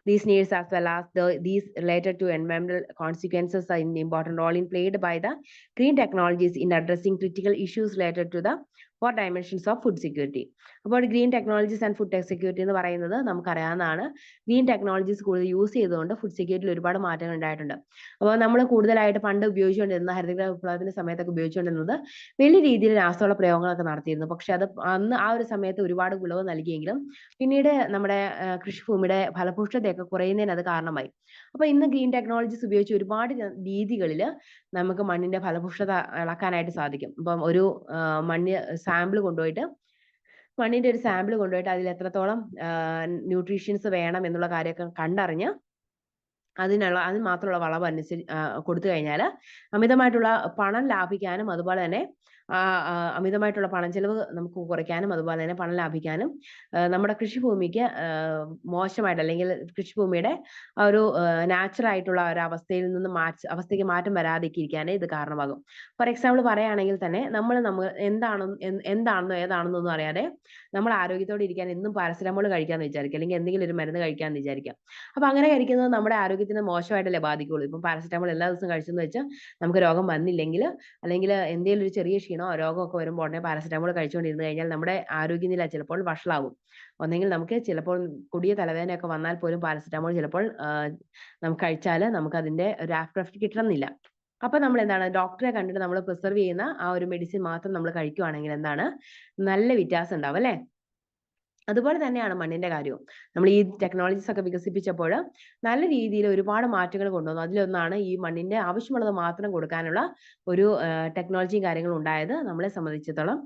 S1: These needs as well as these related to environmental consequences are an important role in played by the green technologies in addressing critical issues related to the 4 dimensions of food security. അപ്പോൾ green technologies and food security എന്ന് പറയുന്നത് നമുക്കറിയാവുന്നതാണ്. Green technologies കൂടുതൽ use ചെയ്തുകൊണ്ട് food സെക്യൂരിറ്റിയിൽ ഒരുപാട് മാറ്റങ്ങൾ ഉണ്ടായിട്ടുണ്ട്. അപ്പോൾ നമ്മൾ കൂടുതലായിട്ട് പണ്ട് ഉപയോഗിച്ചുകൊണ്ടിരുന്ന ഹരിതഗൃഹ വിപ്ലവത്തിന്റെ സമയത്തൊക്കെ ഉപയോഗിച്ചുകൊണ്ടിരുന്നത് വലിയ രീതിയിൽ രാസവള പ്രയോഗങ്ങളൊക്കെ നടത്തിയിരുന്നു. പക്ഷെ അത് അന്ന് ആ ഒരു സമയത്ത് ഒരുപാട് വിളവ് നൽകിയെങ്കിലും പിന്നീട് നമ്മുടെ കൃഷിഭൂമിയുടെ ഫലപുഷ്ടതയൊക്കെ കുറയുന്നതിന് അത് കാരണമായി. അപ്പൊ ഇന്ന് ഗ്രീൻ ടെക്നോളജീസ് ഉപയോഗിച്ച് ഒരുപാട് രീതികളിൽ നമുക്ക് മണ്ണിന്റെ ഫലപുഷ്ടത ഇളക്കാനായിട്ട് സാധിക്കും. ഇപ്പം ഒരു മണ്ണിന്റെ ഒരു സാമ്പിൾ കൊണ്ടുപോയിട്ട് അതിൽ എത്രത്തോളം ന്യൂട്രീഷ്യൻസ് വേണം എന്നുള്ള കാര്യമൊക്കെ കണ്ടറിഞ്ഞ് അതിന് മാത്രമുള്ള വളവ് അനുസരിച്ച് കൊടുത്തു കഴിഞ്ഞാൽ അമിതമായിട്ടുള്ള പണം ലാഭിക്കാനും അതുപോലെ തന്നെ അമിതമായിട്ടുള്ള പണം ചെലവ് നമുക്ക് കുറയ്ക്കാനും അതുപോലെ തന്നെ പണം ലാഭിക്കാനും നമ്മുടെ കൃഷിഭൂമിക്ക് മോശമായിട്ട് അല്ലെങ്കിൽ കൃഷിഭൂമിയുടെ ഒരു നാച്ചുറൽ ആയിട്ടുള്ള ഒരു അവസ്ഥയ്ക്ക് മാറ്റം വരാതിരിക്കാൻ ഇത് കാരണമാകും. ഫോർ എക്സാമ്പിൾ പറയുകയാണെങ്കിൽ തന്നെ നമ്മൾ എന്താണെന്നോ ഏതാണെന്നൊന്നും അറിയാതെ നമ്മൾ ആരോഗ്യത്തോടെ ഇരിക്കാൻ എന്നും പാരസെറ്റമോൾ കഴിക്കാന്ന് വിചാരിക്കുക, അല്ലെങ്കിൽ എന്തെങ്കിലും ഒരു മരുന്ന് കഴിക്കാന്ന് വിചാരിക്കാം. അപ്പൊ അങ്ങനെ കഴിക്കുന്നത് നമ്മുടെ ആരോഗ്യത്തിന് മോശമായിട്ടല്ലേ ബാധിക്കുള്ളൂ. ഇപ്പം പാരസെറ്റമോൾ എല്ലാ ദിവസവും കഴിച്ചെന്ന് വെച്ചാൽ നമുക്ക് രോഗം വന്നില്ലെങ്കിൽ അല്ലെങ്കിൽ എന്തെങ്കിലും ഒരു ചെറിയ ക്ഷീണോ രോഗമൊക്കെ വരുമ്പോൾ ഉടനെ പാരസെറ്റമോൾ കഴിച്ചുകൊണ്ടിരുന്നു കഴിഞ്ഞാൽ നമ്മുടെ ആരോഗ്യനില ചിലപ്പോൾ വഷളാകും. ഒന്നെങ്കിൽ നമുക്ക് ചിലപ്പോൾ കൊടിയ തലവേദനയൊക്കെ വന്നാൽ പോലും പാരസെറ്റമോൾ ചിലപ്പോൾ നമുക്ക് കഴിച്ചാൽ നമുക്ക് അതിന്റെ ഒരു ആഫ്റ്റർ എഫക്റ്റ് കിട്ടണമെന്നില്ല. അപ്പൊ നമ്മൾ എന്താണ് ഡോക്ടറെ കണ്ടിട്ട് നമ്മൾ പ്രിസർവ് ചെയ്യുന്ന ആ ഒരു മെഡിസിൻ മാത്രം നമ്മൾ കഴിക്കുകയാണെങ്കിൽ എന്താണ് നല്ല വ്യത്യാസം ഉണ്ടാവും അല്ലെ. അതുപോലെ തന്നെയാണ് മണ്ണിന്റെ കാര്യവും. നമ്മൾ ഈ ടെക്നോളജീസ് ഒക്കെ വികസിപ്പിച്ചപ്പോൾ നല്ല രീതിയിൽ ഒരുപാട് മാറ്റങ്ങൾ കൊണ്ടുവന്നു. അതിലൊന്നാണ് ഈ മണ്ണിന്റെ ആവശ്യമുള്ളത് മാത്രം കൊടുക്കാനുള്ള ഒരു ടെക്നോളജിയും കാര്യങ്ങളും ഉണ്ടായത്. നമ്മളെ സംബന്ധിച്ചിടത്തോളം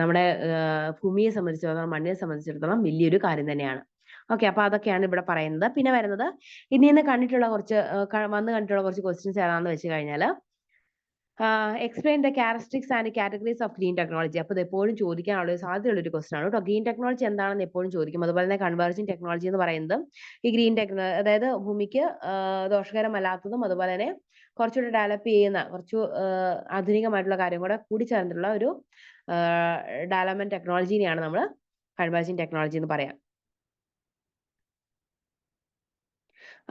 S1: നമ്മുടെ ഭൂമിയെ സംബന്ധിച്ചിടത്തോളം മണ്ണിനെ സംബന്ധിച്ചിടത്തോളം വലിയൊരു കാര്യം തന്നെയാണ്. ഓക്കെ, അപ്പൊ അതൊക്കെയാണ് ഇവിടെ പറയുന്നത്. പിന്നെ വരുന്നത് ഇന്ന് കണ്ടിട്ടുള്ള കുറച്ച് ക്വസ്റ്റ്യൻസ് ഏതാണെന്ന് വെച്ച് കഴിഞ്ഞാൽ explain the characteristics and categories of green technology. അപ്പോൾ ഇത് എപ്പോഴും ചോദിക്കാനുള്ള സാധ്യതയുള്ള ഒരു ക്വസ്റ്റൻ ആണ് കേട്ടോ. ഗ്രീൻ ടെക്നോളജി എന്താണെന്ന് എപ്പോഴും ചോദിക്കും. അതുപോലെ തന്നെ കൺവേർജിംഗ് ടെക്നോളജി എന്ന് പറയുന്നത് ഈ ഗ്രീൻ ടെക്നോളജി അതായത് ഭൂമിക്ക് ദോഷകരമല്ലാത്തതും അതുപോലെ തന്നെ കുറച്ചുകൂടി ഡെവലപ്പ് ചെയ്യുന്ന കുറച്ചു ആധുനികമായിട്ടുള്ള കാര്യം കൂടെ കൂടിച്ചേർന്നിട്ടുള്ള ഒരു ഡെവലപ്മെന്റ് ടെക്നോളജിനെയാണ് നമ്മൾ കൺവേർജിംഗ് ടെക്നോളജി എന്ന് പറയാം.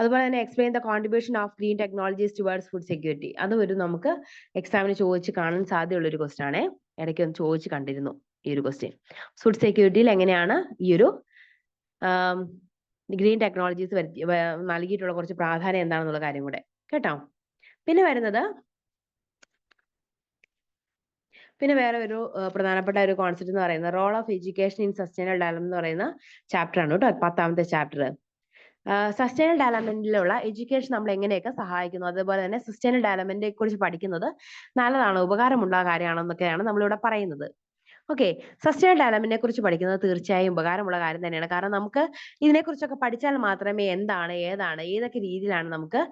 S1: അതുപോലെ തന്നെ explain the contribution of green technologies towards food security. അതും നമുക്ക് എക്സാമിന് ചോദിച്ച് കാണാൻ സാധ്യതയുള്ള ഒരു ക്വസ്റ്റൻ ആണ്. ഇടയ്ക്ക് ഒന്ന് ചോദിച്ച് കണ്ടിരുന്നു ഈ ഒരു ക്വസ്റ്റ്യൻ. ഫുഡ് സെക്യൂരിറ്റിയിൽ എങ്ങനെയാണ് ഈ ഒരു ഗ്രീൻ ടെക്നോളജീസ് നൽകിയിട്ടുള്ള കുറച്ച് പ്രാധാന്യം എന്താണെന്നുള്ള കാര്യം കൂടെ കേട്ടോ. പിന്നെ വേറെ ഒരു പ്രധാനപ്പെട്ട ഒരു കോൺസെപ്റ്റ് എന്ന് പറയുന്നത് role of education in sustainable development എന്ന് പറയുന്ന ചാപ്റ്റർ ആണ് കേട്ടോ, 10ാമത്തെ ചാപ്റ്റർ. സസ്റ്റൈനബിൾ ഡെവലപ്മെന്റിലുള്ള എഡ്യൂക്കേഷൻ നമ്മൾ എങ്ങനെയൊക്കെ സഹായിക്കുന്നു, അതുപോലെ തന്നെ സസ്റ്റൈനബിൾ ഡെവലപ്മെന്റിനെ കുറിച്ച് പഠിക്കുന്നത് നല്ലതാണോ ഉപകാരമുള്ള കാര്യമാണോ എന്നൊക്കെയാണ് നമ്മളിവിടെ പറയുന്നത്. ഓക്കെ, സസ്റ്റൈനബിൾ ഡെവലപ്മെന്റിനെ കുറിച്ച് പഠിക്കുന്നത് തീർച്ചയായും ഉപകാരമുള്ള കാര്യം തന്നെയാണ്. കാരണം നമുക്ക് ഇതിനെക്കുറിച്ചൊക്കെ പഠിച്ചാൽ മാത്രമേ ഏതൊക്കെ രീതിയിലാണ് നമുക്ക്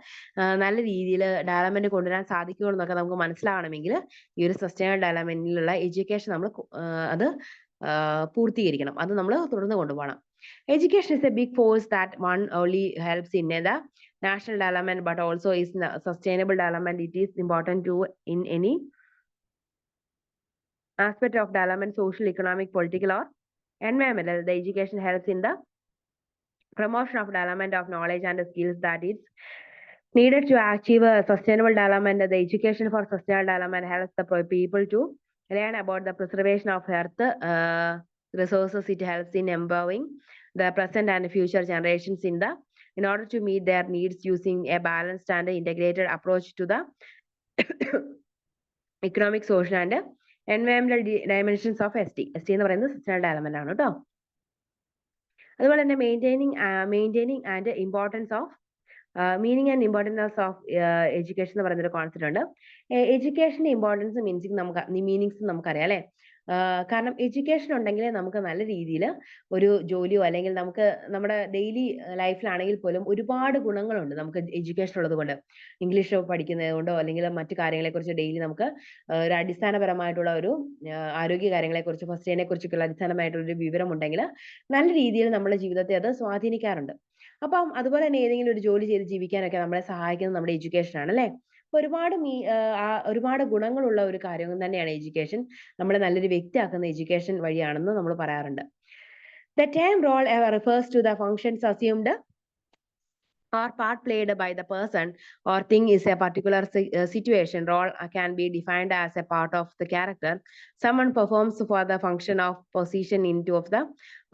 S1: നല്ല രീതിയിൽ ഡെവലപ്മെന്റ് കൊണ്ടുവരാൻ സാധിക്കുകയുള്ളൂ എന്നൊക്കെ നമുക്ക് മനസ്സിലാവണമെങ്കിൽ ഈ ഒരു സസ്റ്റൈനബിൾ ഡെവലപ്മെന്റിലുള്ള എഡ്യൂക്കേഷൻ നമ്മൾ അത് പൂർത്തീകരിക്കണം. അത് നമ്മൾ തുടർന്ന് കൊണ്ടുപോകണം. Education is a big force that one only helps in the national development but also is sustainable development. It is important to in any aspect of development, social, economic, political or environmental. The education helps in the promotion of development of knowledge and skills that is needed to achieve a sustainable development. The education for sustainable development helps the people to learn about the preservation of earth resources. It helps in empowering the present and future generations in order to meet their needs using a balanced and integrated approach to the economic, social and എൻവയോൺമെന്റൽ dimensions of S T എന്ന് പറയുന്നത് sustainable development ആണ് കേട്ടോ. അതുപോലെ തന്നെ maintaining and importance of meaning and importance of education എന്ന് പറയുന്നൊരു concept ഉണ്ട്. എഡ്യൂക്കേഷന്റെ ഇമ്പോർട്ടൻസ് മീനിങ്സ് നമുക്കറിയാം അല്ലെ. കാരണം എഡ്യൂക്കേഷൻ ഉണ്ടെങ്കിൽ നമുക്ക് നല്ല രീതിയിൽ ഒരു ജോലിയോ അല്ലെങ്കിൽ നമുക്ക് നമ്മുടെ ഡെയിലി ലൈഫിലാണെങ്കിൽ പോലും ഒരുപാട് ഗുണങ്ങളുണ്ട് നമുക്ക് എഡ്യൂക്കേഷൻ ഉള്ളത് കൊണ്ട്. ഇംഗ്ലീഷ് പഠിക്കുന്നത് കൊണ്ടോ അല്ലെങ്കിൽ മറ്റു കാര്യങ്ങളെക്കുറിച്ച് ഡെയിലി നമുക്ക് ഒരു അടിസ്ഥാനപരമായിട്ടുള്ള ഒരു ആരോഗ്യ കാര്യങ്ങളെക്കുറിച്ച് ഫസ്റ്റ് എയ്ഡിനെ കുറിച്ചൊക്കെയുള്ള അടിസ്ഥാനമായിട്ടുള്ള ഒരു വിവരം ഉണ്ടെങ്കിൽ നല്ല രീതിയിൽ നമ്മുടെ ജീവിതത്തെ അത് സ്വാധീനിക്കാറുണ്ട്. അപ്പം അതുപോലെ തന്നെ ഏതെങ്കിലും ഒരു ജോലി ചെയ്ത് ജീവിക്കാനൊക്കെ നമ്മളെ സഹായിക്കുന്നത് നമ്മുടെ എഡ്യൂക്കേഷൻ ആണ് അല്ലെ. ഒരുപാട് ഗുണങ്ങളുള്ള ഒരു കാര്യം തന്നെയാണ് എഡ്യൂക്കേഷൻ. നമ്മളെ നല്ലൊരു വ്യക്തിയാക്കുന്ന എഡ്യൂക്കേഷൻ വഴിയാണെന്ന് നമ്മൾ പറയാറുണ്ട്. The term role refers to the functions assumed or part played by the person or thing is a particular situation. Role can be defined as a part of the character someone performs for the function of position into of the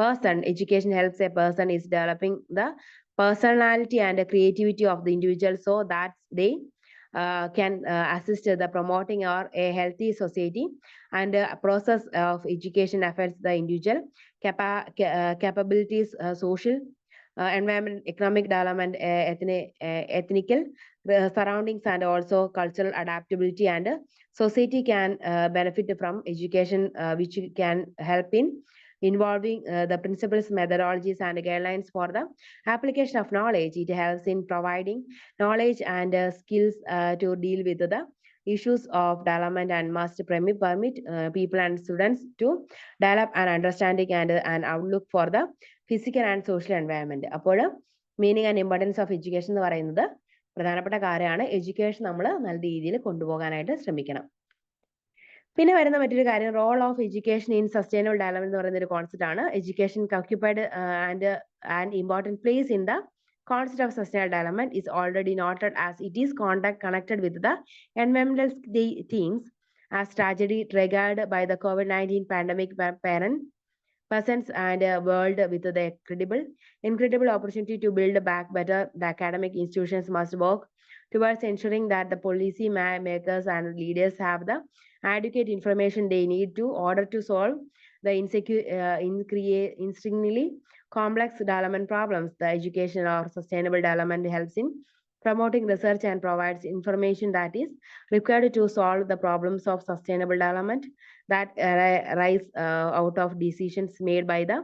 S1: person. Education helps a person is developing the personality and the creativity of the individual so that they can assist the promoting or a healthy society. And process of education affects the individual capabilities, social environment, economic development, ethnical surroundings, and also cultural adaptability. And society can benefit from education, which can help in involving the principles, methodologies, and guidelines for the application of knowledge. It helps in providing knowledge and skills to deal with the issues of development and must permit people and students to develop an understanding and an outlook for the physical and social environment. അപ്പോൾ meaning and importance of education എന്ന് പറയുന്നത് പ്രധാനപ്പെട്ട കാര്യമാണ്. Education നമ്മൾ നല്ല രീതിയിൽ കൊണ്ടുപോകാനായിട്ട് ശ്രമിക്കണം. പിന്നെ വരുന്ന മറ്റൊരു കാര്യം role of education in sustainable development എന്ന് പറയുന്ന ഒരു കോൺസെപ്റ്റ് ആണ്. Education occupied and important place in the concept of sustainable development is already noted as it is connected with the environmental themes as tragedy triggered by the COVID-19 pandemic persons and a world with the incredible opportunity to build back better. The academic institutions must work towards ensuring that the policy makers and leaders have the adequate information they need to order to solve the increasingly complex development problems. The education or sustainable development helps in promoting research and provides information that is required to solve the problems of sustainable development that arise out of decisions made by the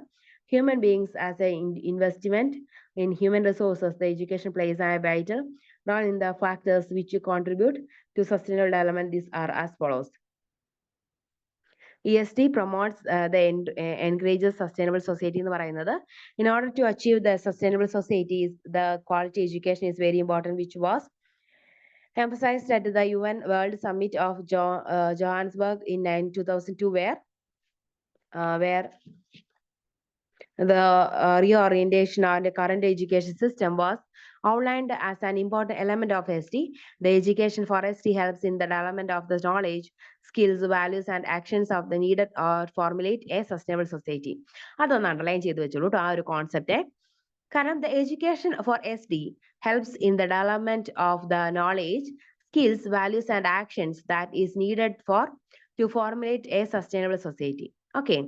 S1: human beings. As an investment in human resources, the education plays a vital role in the factors which contribute to sustainable development. These are as follows. ESD promotes encourages sustainable society എന്ന് പറയുന്നത്. In order to achieve the sustainable societies, the quality education is very important, which was emphasized at the UN World Summit of Johannesburg in 2002, where the reorientation of the current education system was outlined as an important element of SD. The education for SD helps in the development of the knowledge, skills, values, and actions of the needed or formulate a sustainable society. അതൊന്ന് underline ചെയ്ത് വെച്ചോളൂ ആ ഒരു concept. കാരണം the education for SD helps in the development of the knowledge, skills, values, and actions that is needed to formulate a sustainable society. Okay.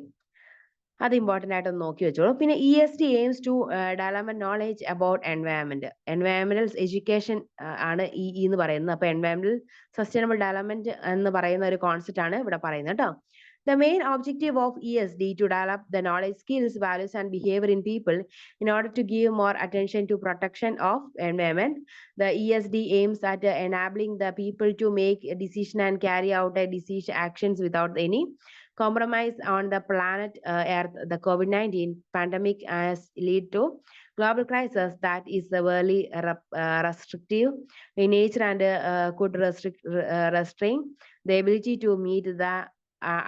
S1: അത് important ആയിട്ട് ഒന്ന് നോക്കി വെച്ചോളൂ. പിന്നെ ESD aims to development knowledge about environment. എൻവയോൺമെന്റൽ education ആണ് എന്ന് പറയുന്നത്. അപ്പൊ എൻവയോൺമെന്റൽ സസ്റ്റൈനബിൾ ഡെവലപ്മെന്റ് എന്ന് പറയുന്ന ഒരു കോൺസെപ്റ്റ് ആണ് ഇവിടെ പറയുന്നത് കേട്ടോ. The main objective of ESD to develop the knowledge, skills, values, and behavior in people in order to give more attention to protection of environment. The ESD aims at enabling the people to make a decision and carry out a decision actions without any compromise on the planet Earth. The COVID-19 pandemic has led to global crisis that is severely restrictive in nature and could restrain the ability to meet the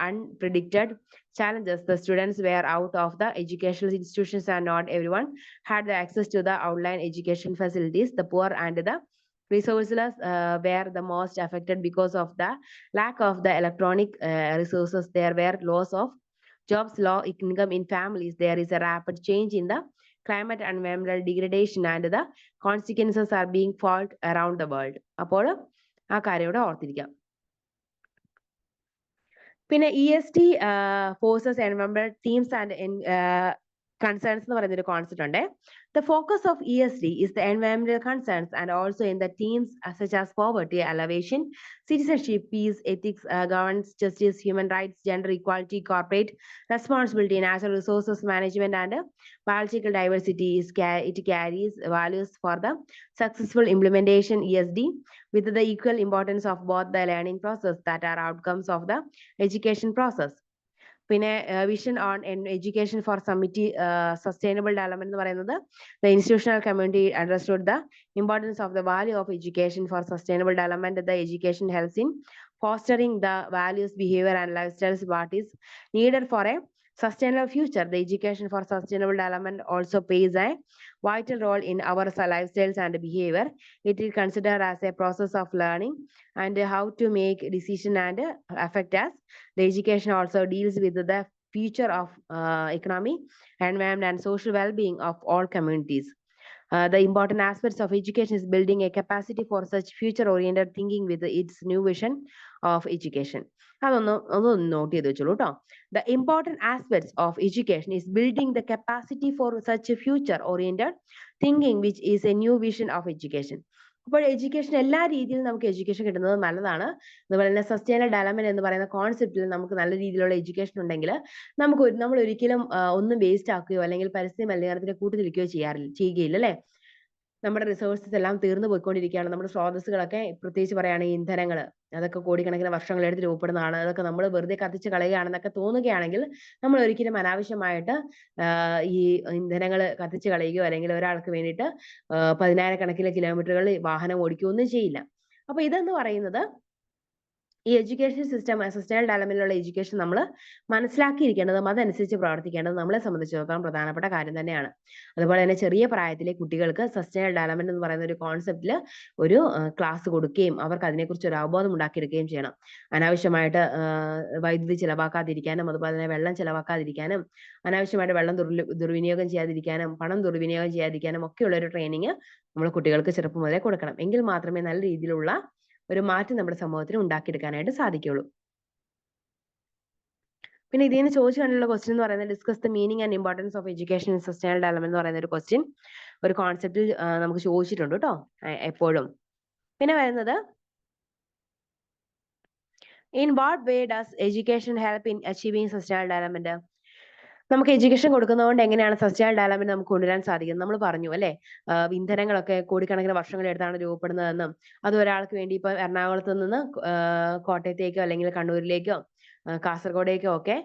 S1: unpredicted challenges. The students were out of the educational institutions and not everyone had the access to the online education facilities. The poor and the resourceless were the most affected because of the lack of the electronic resources. There were loss of jobs, low income in families. There is a rapid change in the climate and environmental degradation and the consequences are being felt around the world. അപ്പോൾ ആ കാര്യം ഇവിടെ ഓർത്തിരിക്കാം. പിന്നെ ESD focuses എൻവയോൺമെന്റൽ themes and concerns എന്ന് പറയുന്ന ഒരു കോൺസെപ്റ്റ് ഉണ്ട്. The focus of ESD is the environmental concerns and also in the themes such as poverty, elevation, citizenship, peace, ethics, governance, justice, human rights, gender equality, corporate responsibility, natural resources management, and biological diversity. It carries values for the successful implementation ESD with the equal importance of both the learning process that are outcomes of the education process. പിന്നെ vision on education for sustainable development എന്ന് പറയുന്നത് the institutional community understood the importance of the value of education for sustainable development. The education helps in fostering the values, behavior, and lifestyles what is needed for a sustainable future. The education for sustainable development also plays a vital role in our lifestyles and behavior. It is considered as a process of learning and how to make decision and affect us. The education also deals with the future of economy, environment, and social well-being of all communities. The important aspects of education is building a capacity for such future-oriented thinking with its new vision of education. അതൊന്ന് not ചെയ്ത് വെച്ചോളൂ കേട്ടോ. The important aspects of education is building the capacity for such a future-oriented thinking which is a new vision of education. അപ്പോൾ education എല്ലാ രീതിയിലും നമുക്ക് education കിട്ടുന്നത് നല്ലതാണ്. അതുപോലെ തന്നെ സസ്റ്റൈനബിൾ ഡെവലപ്മെന്റ് എന്ന് പറയുന്ന കോൺസെപ്റ്റിൽ നമുക്ക് നല്ല രീതിയിലുള്ള എഡ്യൂക്കേഷൻ ഉണ്ടെങ്കിൽ നമ്മൾ ഒരിക്കലും ഒന്നും വേസ്റ്റ് ആക്കുകയോ അല്ലെങ്കിൽ പരിസ്ഥിതി മലിനീകരണത്തിന്റെ കൂട്ടുനിൽക്കുകയോ ചെയ്യുകയില്ല അല്ലെ. നമ്മുടെ റിസോഴ്സസ് എല്ലാം തീർന്നു പോയിക്കൊണ്ടിരിക്കുകയാണ്. നമ്മുടെ സ്രോതസ്സുകളൊക്കെ പ്രത്യേകിച്ച് പറയുകയാണെങ്കിൽ ഇന്ധനങ്ങൾ അതൊക്കെ കോടിക്കണക്കിന് വർഷങ്ങളെടുത്ത് രൂപപ്പെടുന്നതാണ്. അതൊക്കെ നമ്മൾ വെറുതെ കത്തിച്ച് കളയുകയാണെന്നൊക്കെ തോന്നുകയാണെങ്കിൽ നമ്മൾ ഒരിക്കലും അനാവശ്യമായിട്ട് ഈ ഇന്ധനങ്ങൾ കത്തിച്ച് കളയുകയോ അല്ലെങ്കിൽ ഒരാൾക്ക് വേണ്ടിയിട്ട് 10,000 കിലോമീറ്ററുകൾ വാഹനം ഓടിക്കുകയോ ഒന്നും ചെയ്യില്ല. അപ്പൊ ഇതെന്ന് പറയുന്നത് ഈ എഡ്യൂക്കേഷൻ സിസ്റ്റം സസ്റ്റൈനബിൾ ഡെവലപ്മെന്റിലുള്ള എഡ്യൂക്കേഷൻ നമ്മൾ മനസ്സിലാക്കിയിരിക്കേണ്ടതും അതനുസരിച്ച് പ്രവർത്തിക്കേണ്ടത് നമ്മളെ സംബന്ധിച്ചിടത്തോളം പ്രധാനപ്പെട്ട കാര്യം തന്നെയാണ്. അതുപോലെ തന്നെ ചെറിയ പ്രായത്തിലെ കുട്ടികൾക്ക് സസ്റ്റൈനബിൾ ഡെവലപ്മെന്റ് എന്ന് പറയുന്ന ഒരു കോൺസെപ്റ്റിൽ ഒരു ക്ലാസ് കൊടുക്കുകയും അവർക്ക് അതിനെക്കുറിച്ച് ഒരു അവബോധം ഉണ്ടാക്കിയെടുക്കുകയും ചെയ്യണം. അനാവശ്യമായിട്ട് വൈദ്യുതി ചിലവാക്കാതിരിക്കാനും അതുപോലെ തന്നെ വെള്ളം ചിലവാക്കാതിരിക്കാനും അനാവശ്യമായിട്ട് വെള്ളം ദുർവിനിയോഗം ചെയ്യാതിരിക്കാനും പണം ദുർവിനിയോഗം ചെയ്യാതിരിക്കാനും ഒക്കെയുള്ള ഒരു ട്രെയിനിങ് നമ്മൾ കുട്ടികൾക്ക് ചെറുപ്പം മുതലേ കൊടുക്കണം. എങ്കിൽ മാത്രമേ നല്ല രീതിയിലുള്ള ഒരു മാറ്റം നമ്മുടെ സമൂഹത്തിന് ഉണ്ടാക്കിയെടുക്കാനായിട്ട് സാധിക്കുള്ളൂ. പിന്നെ ഇതിൽ നിന്ന് ചോദിച്ചു കണ്ടുള്ള ക്വസ്റ്റ്യൻ എന്ന് പറയുന്നത് discuss the meaning and importance of education in sustainable development എന്ന് പറയുന്ന ഒരു ക്വസ്റ്റ്യൻ ഒരു കോൺസെപ്റ്റിൽ നമുക്ക് ചോദിച്ചിട്ടുണ്ട് കേട്ടോ എപ്പോഴും. പിന്നെ വരുന്നത് in what way does education help in achieving sustainable development? നമുക്ക് എഡ്യൂക്കേഷൻ കൊടുക്കുന്നതുകൊണ്ട് എങ്ങനെയാണ് സസ്റ്റൈനബിൾ ഡെവലപ്മെന്റ് നമുക്ക് കൊണ്ടുവരാൻ സാധിക്കുന്നത്? നമ്മൾ പറഞ്ഞു അല്ലെ, ഇന്ധനങ്ങളൊക്കെ കോടിക്കണക്കിന് വർഷങ്ങളെടുത്താണ് രൂപപ്പെടുന്നതെന്നും അത് ഒരാൾക്ക് വേണ്ടി ഇപ്പൊ എറണാകുളത്ത് നിന്ന് കോട്ടയത്തേക്കോ അല്ലെങ്കിൽ കണ്ണൂരിലേക്കോ കാസർഗോഡേക്കോ ഒക്കെ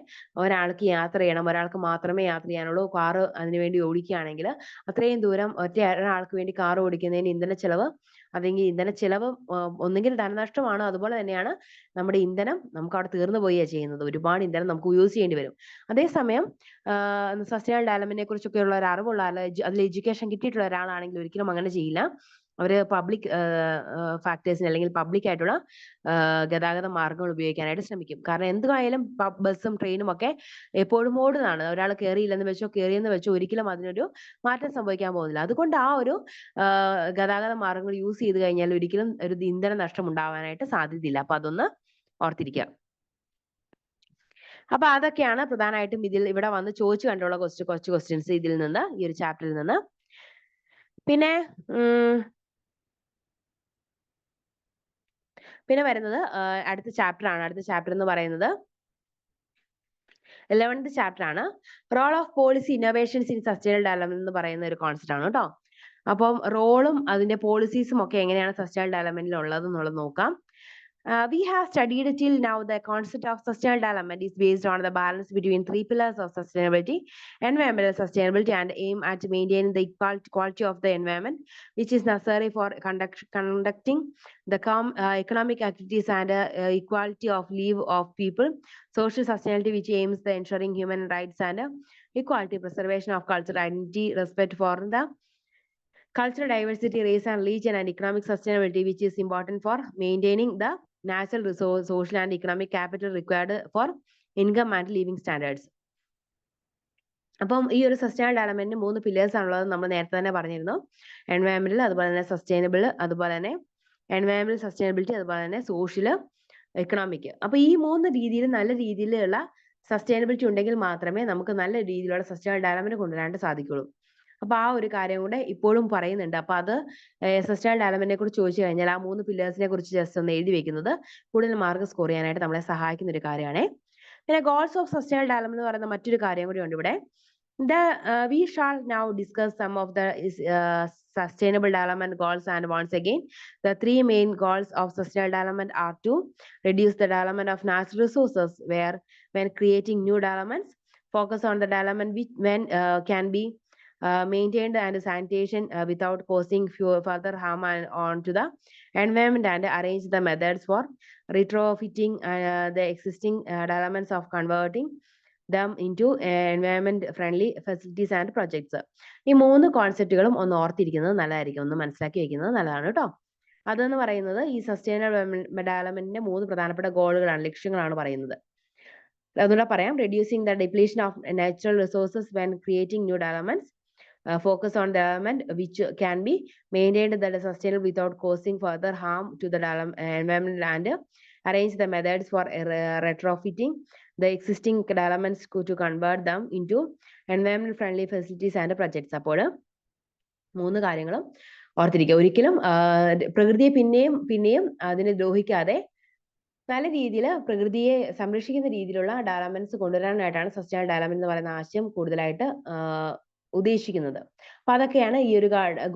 S1: ഒരാൾക്ക് യാത്ര ചെയ്യണം, ഒരാൾക്ക് മാത്രമേ യാത്ര ചെയ്യാനുള്ളൂ. കാറ് അതിനുവേണ്ടി ഓടിക്കുകയാണെങ്കിൽ അത്രയും ദൂരം ഒരാൾക്ക് വേണ്ടി കാർ ഓടിക്കുന്നതിന് ഇന്ധന ചെലവ് ഒന്നുകിൽ ധനനഷ്ടമാണ്, അതുപോലെ തന്നെയാണ് നമ്മുടെ ഇന്ധനം നമുക്ക് അവിടെ തീർന്നു പോവുകയാണ് ചെയ്യുന്നത്. ഒരുപാട് ഇന്ധനം നമുക്ക് യൂസ് ചെയ്യേണ്ടി വരും. അതേസമയം സസ്റ്റൈനബിൾ ഡെവലപ്മെന്റിനെ കുറിച്ചൊക്കെയുള്ള ഒരു അറിവുള്ള അതിൽ എഡ്യൂക്കേഷൻ കിട്ടിയിട്ടുള്ള ഒരാളാണെങ്കിൽ ഒരിക്കലും അങ്ങനെ ചെയ്യില്ല. അവര് പബ്ലിക് ഫാക്ടേഴ്സിന് അല്ലെങ്കിൽ പബ്ലിക് ആയിട്ടുള്ള ഗതാഗത മാർഗങ്ങൾ ഉപയോഗിക്കാനായിട്ട് ശ്രമിക്കും. കാരണം എന്തുമായാലും ബസ്സും ട്രെയിനും ഒക്കെ എപ്പോഴും ഓടുന്നതാണ്. ഒരാൾ കയറിയെന്ന് വെച്ചോ ഒരിക്കലും അതിനൊരു മാറ്റം സംഭവിക്കാൻ പോകുന്നില്ല. അതുകൊണ്ട് ആ ഒരു ഗതാഗത മാർഗങ്ങൾ യൂസ് ചെയ്ത് കഴിഞ്ഞാൽ ഒരിക്കലും ഒരു ഇന്ധന നഷ്ടം ഉണ്ടാവാനായിട്ട് സാധ്യതയില്ല. അപ്പൊ അതൊന്ന് ഓർത്തിരിക്കുക. അപ്പൊ അതൊക്കെയാണ് പ്രധാനമായിട്ടും ഇവിടെ വന്ന് ചോദിച്ചു കണ്ടുള്ള കുറച്ച് ക്വസ്റ്റ്യൻസ് ഇതിൽ നിന്ന്, ഈ ഒരു ചാപ്റ്ററിൽ നിന്ന്. പിന്നെ വരുന്നത് അടുത്ത ചാപ്റ്റർ എന്ന് പറയുന്നത് 11th ചാപ്റ്റർ ആണ്. Role of policy innovations in sustainable development എന്ന് പറയുന്ന ഒരു കോൺസെപ്റ്റ് ആണ് കേട്ടോ. അപ്പം റോളും അതിന്റെ പോളിസീസും ഒക്കെ എങ്ങനെയാണ് സസ്റ്റൈനബിൾ ഡെവലപ്മെന്റിൽ ഉള്ളത് എന്നുള്ളത് നോക്കാം. We have studied till now the concept of sustainable development is based on the balance between 3 pillars of sustainability, environmental sustainability, and aim at maintaining the quality of the environment, which is necessary for conducting the economic activities and equality of life of people, social sustainability, which aims the ensuring human rights and equality, preservation of cultural identity, respect for the cultural diversity, race and religion, and economic sustainability, which is important for maintaining the natural resource, social and economic capital required for income and living standards. അപ്പം ഈ ഒരു sustainable ഡെവലപ്മെന്റിന് 3 pillars ആണുള്ളത്. നമ്മൾ നേരത്തെ തന്നെ പറഞ്ഞിരുന്നു. എൻവയോൺമെന്റൽ, അതുപോലെ തന്നെ സസ്റ്റൈനബിൾ, അതുപോലെ തന്നെ എൻവയോൺമെന്റൽ സസ്റ്റൈനബിലിറ്റി, അതുപോലെ തന്നെ സോഷ്യൽ എക്കണോമിക്. അപ്പൊ ഈ 3 രീതിയിൽ നല്ല രീതിയിലുള്ള സസ്റ്റൈനബിലിറ്റി ഉണ്ടെങ്കിൽ മാത്രമേ നമുക്ക് നല്ല രീതിയിലുള്ള സസ്റ്റൈനബിൾ ഡെവലപ്മെന്റ് കൊണ്ടുവരാനായിട്ട് സാധിക്കുള്ളൂ. അപ്പൊ ആ ഒരു കാര്യം കൂടെ ഇപ്പോഴും പറയുന്നുണ്ട്. അപ്പൊ അത് സസ്റ്റൈനബിൾ ഡെവലപ്മെന്റിനെ കുറിച്ച് ചോദിച്ചു കഴിഞ്ഞാൽ ആ 3 പില്ലേഴ്സിനെ കുറിച്ച് ജസ്റ്റ് ഒന്ന് എഴുതി വെക്കുന്നത് കൂടുതൽ മാർക്ക് സ്കോർ ചെയ്യാനായിട്ട് നമ്മളെ സഹായിക്കുന്ന ഒരു കാര്യമാണ്. പിന്നെ ഗോൾസ് ഓഫ് സസ്റ്റൈനബിൾ ഡെവലപ്മെന്റ് എന്ന് പറയുന്ന മറ്റൊരു കാര്യം കൂടി ഉണ്ട് ഇവിടെ. We shall now discuss some of the sustainable development goals, and once again the 3 main goals of sustainable development are to reduce the development of natural resources when creating new developments, focus on the development which when can be maintained and sanitation without causing further harm on to the environment, and arrange the methods for retrofitting the existing developments of converting them into environment friendly facilities and projects. ഈ 3 കോൺസെപ്റ്റുകളും ഒന്ന് ഓർത്തിരിക്കുന്നത് നല്ലതായിരിക്കും, ഒന്ന് മനസ്സിലാക്കി വെക്കുന്നത് നല്ലതാണ് കേട്ടോ. അതെന്ന് പറയുന്നത് ഈ സസ്റ്റൈനബിൾ ഡെവലപ്മെന്റിന്റെ 3 പ്രധാനപ്പെട്ട ഗോളുകളാണ്, ലക്ഷ്യങ്ങളാണ് പറയുന്നത്. അതുകൂടെ പറയാം. Reducing the depletion of natural resources when creating new developments, focus on development which can be maintained that is sustainable without causing further harm to the environment, and arrange the methods for retrofitting the existing developments to convert them into environment friendly facilities and projects. അപ്പോൾ 3 കാര്യങ്ങളും ഓർത്തിരിക്കുക. ഒരിക്കലും പ്രകൃതിയെ പിന്നെയും അതിനെ ദ്രോഹിക്കാതെ നല്ല രീതിയിൽ പ്രകൃതിയെ സംരക്ഷിക്കുന്ന രീതിയിലുള്ള ഡെവലപ്മെന്റ്സ് കൊണ്ടുവരാനായിട്ടാണ് സസ്റ്റൈനബിൾ ഡെവലപ്മെന്റ് എന്ന് പറയുന്ന ആശയം കൂടുതലായിട്ട് ഉദ്ദേശിക്കുന്നത്. അപ്പൊ അതൊക്കെയാണ് ഈ ഒരു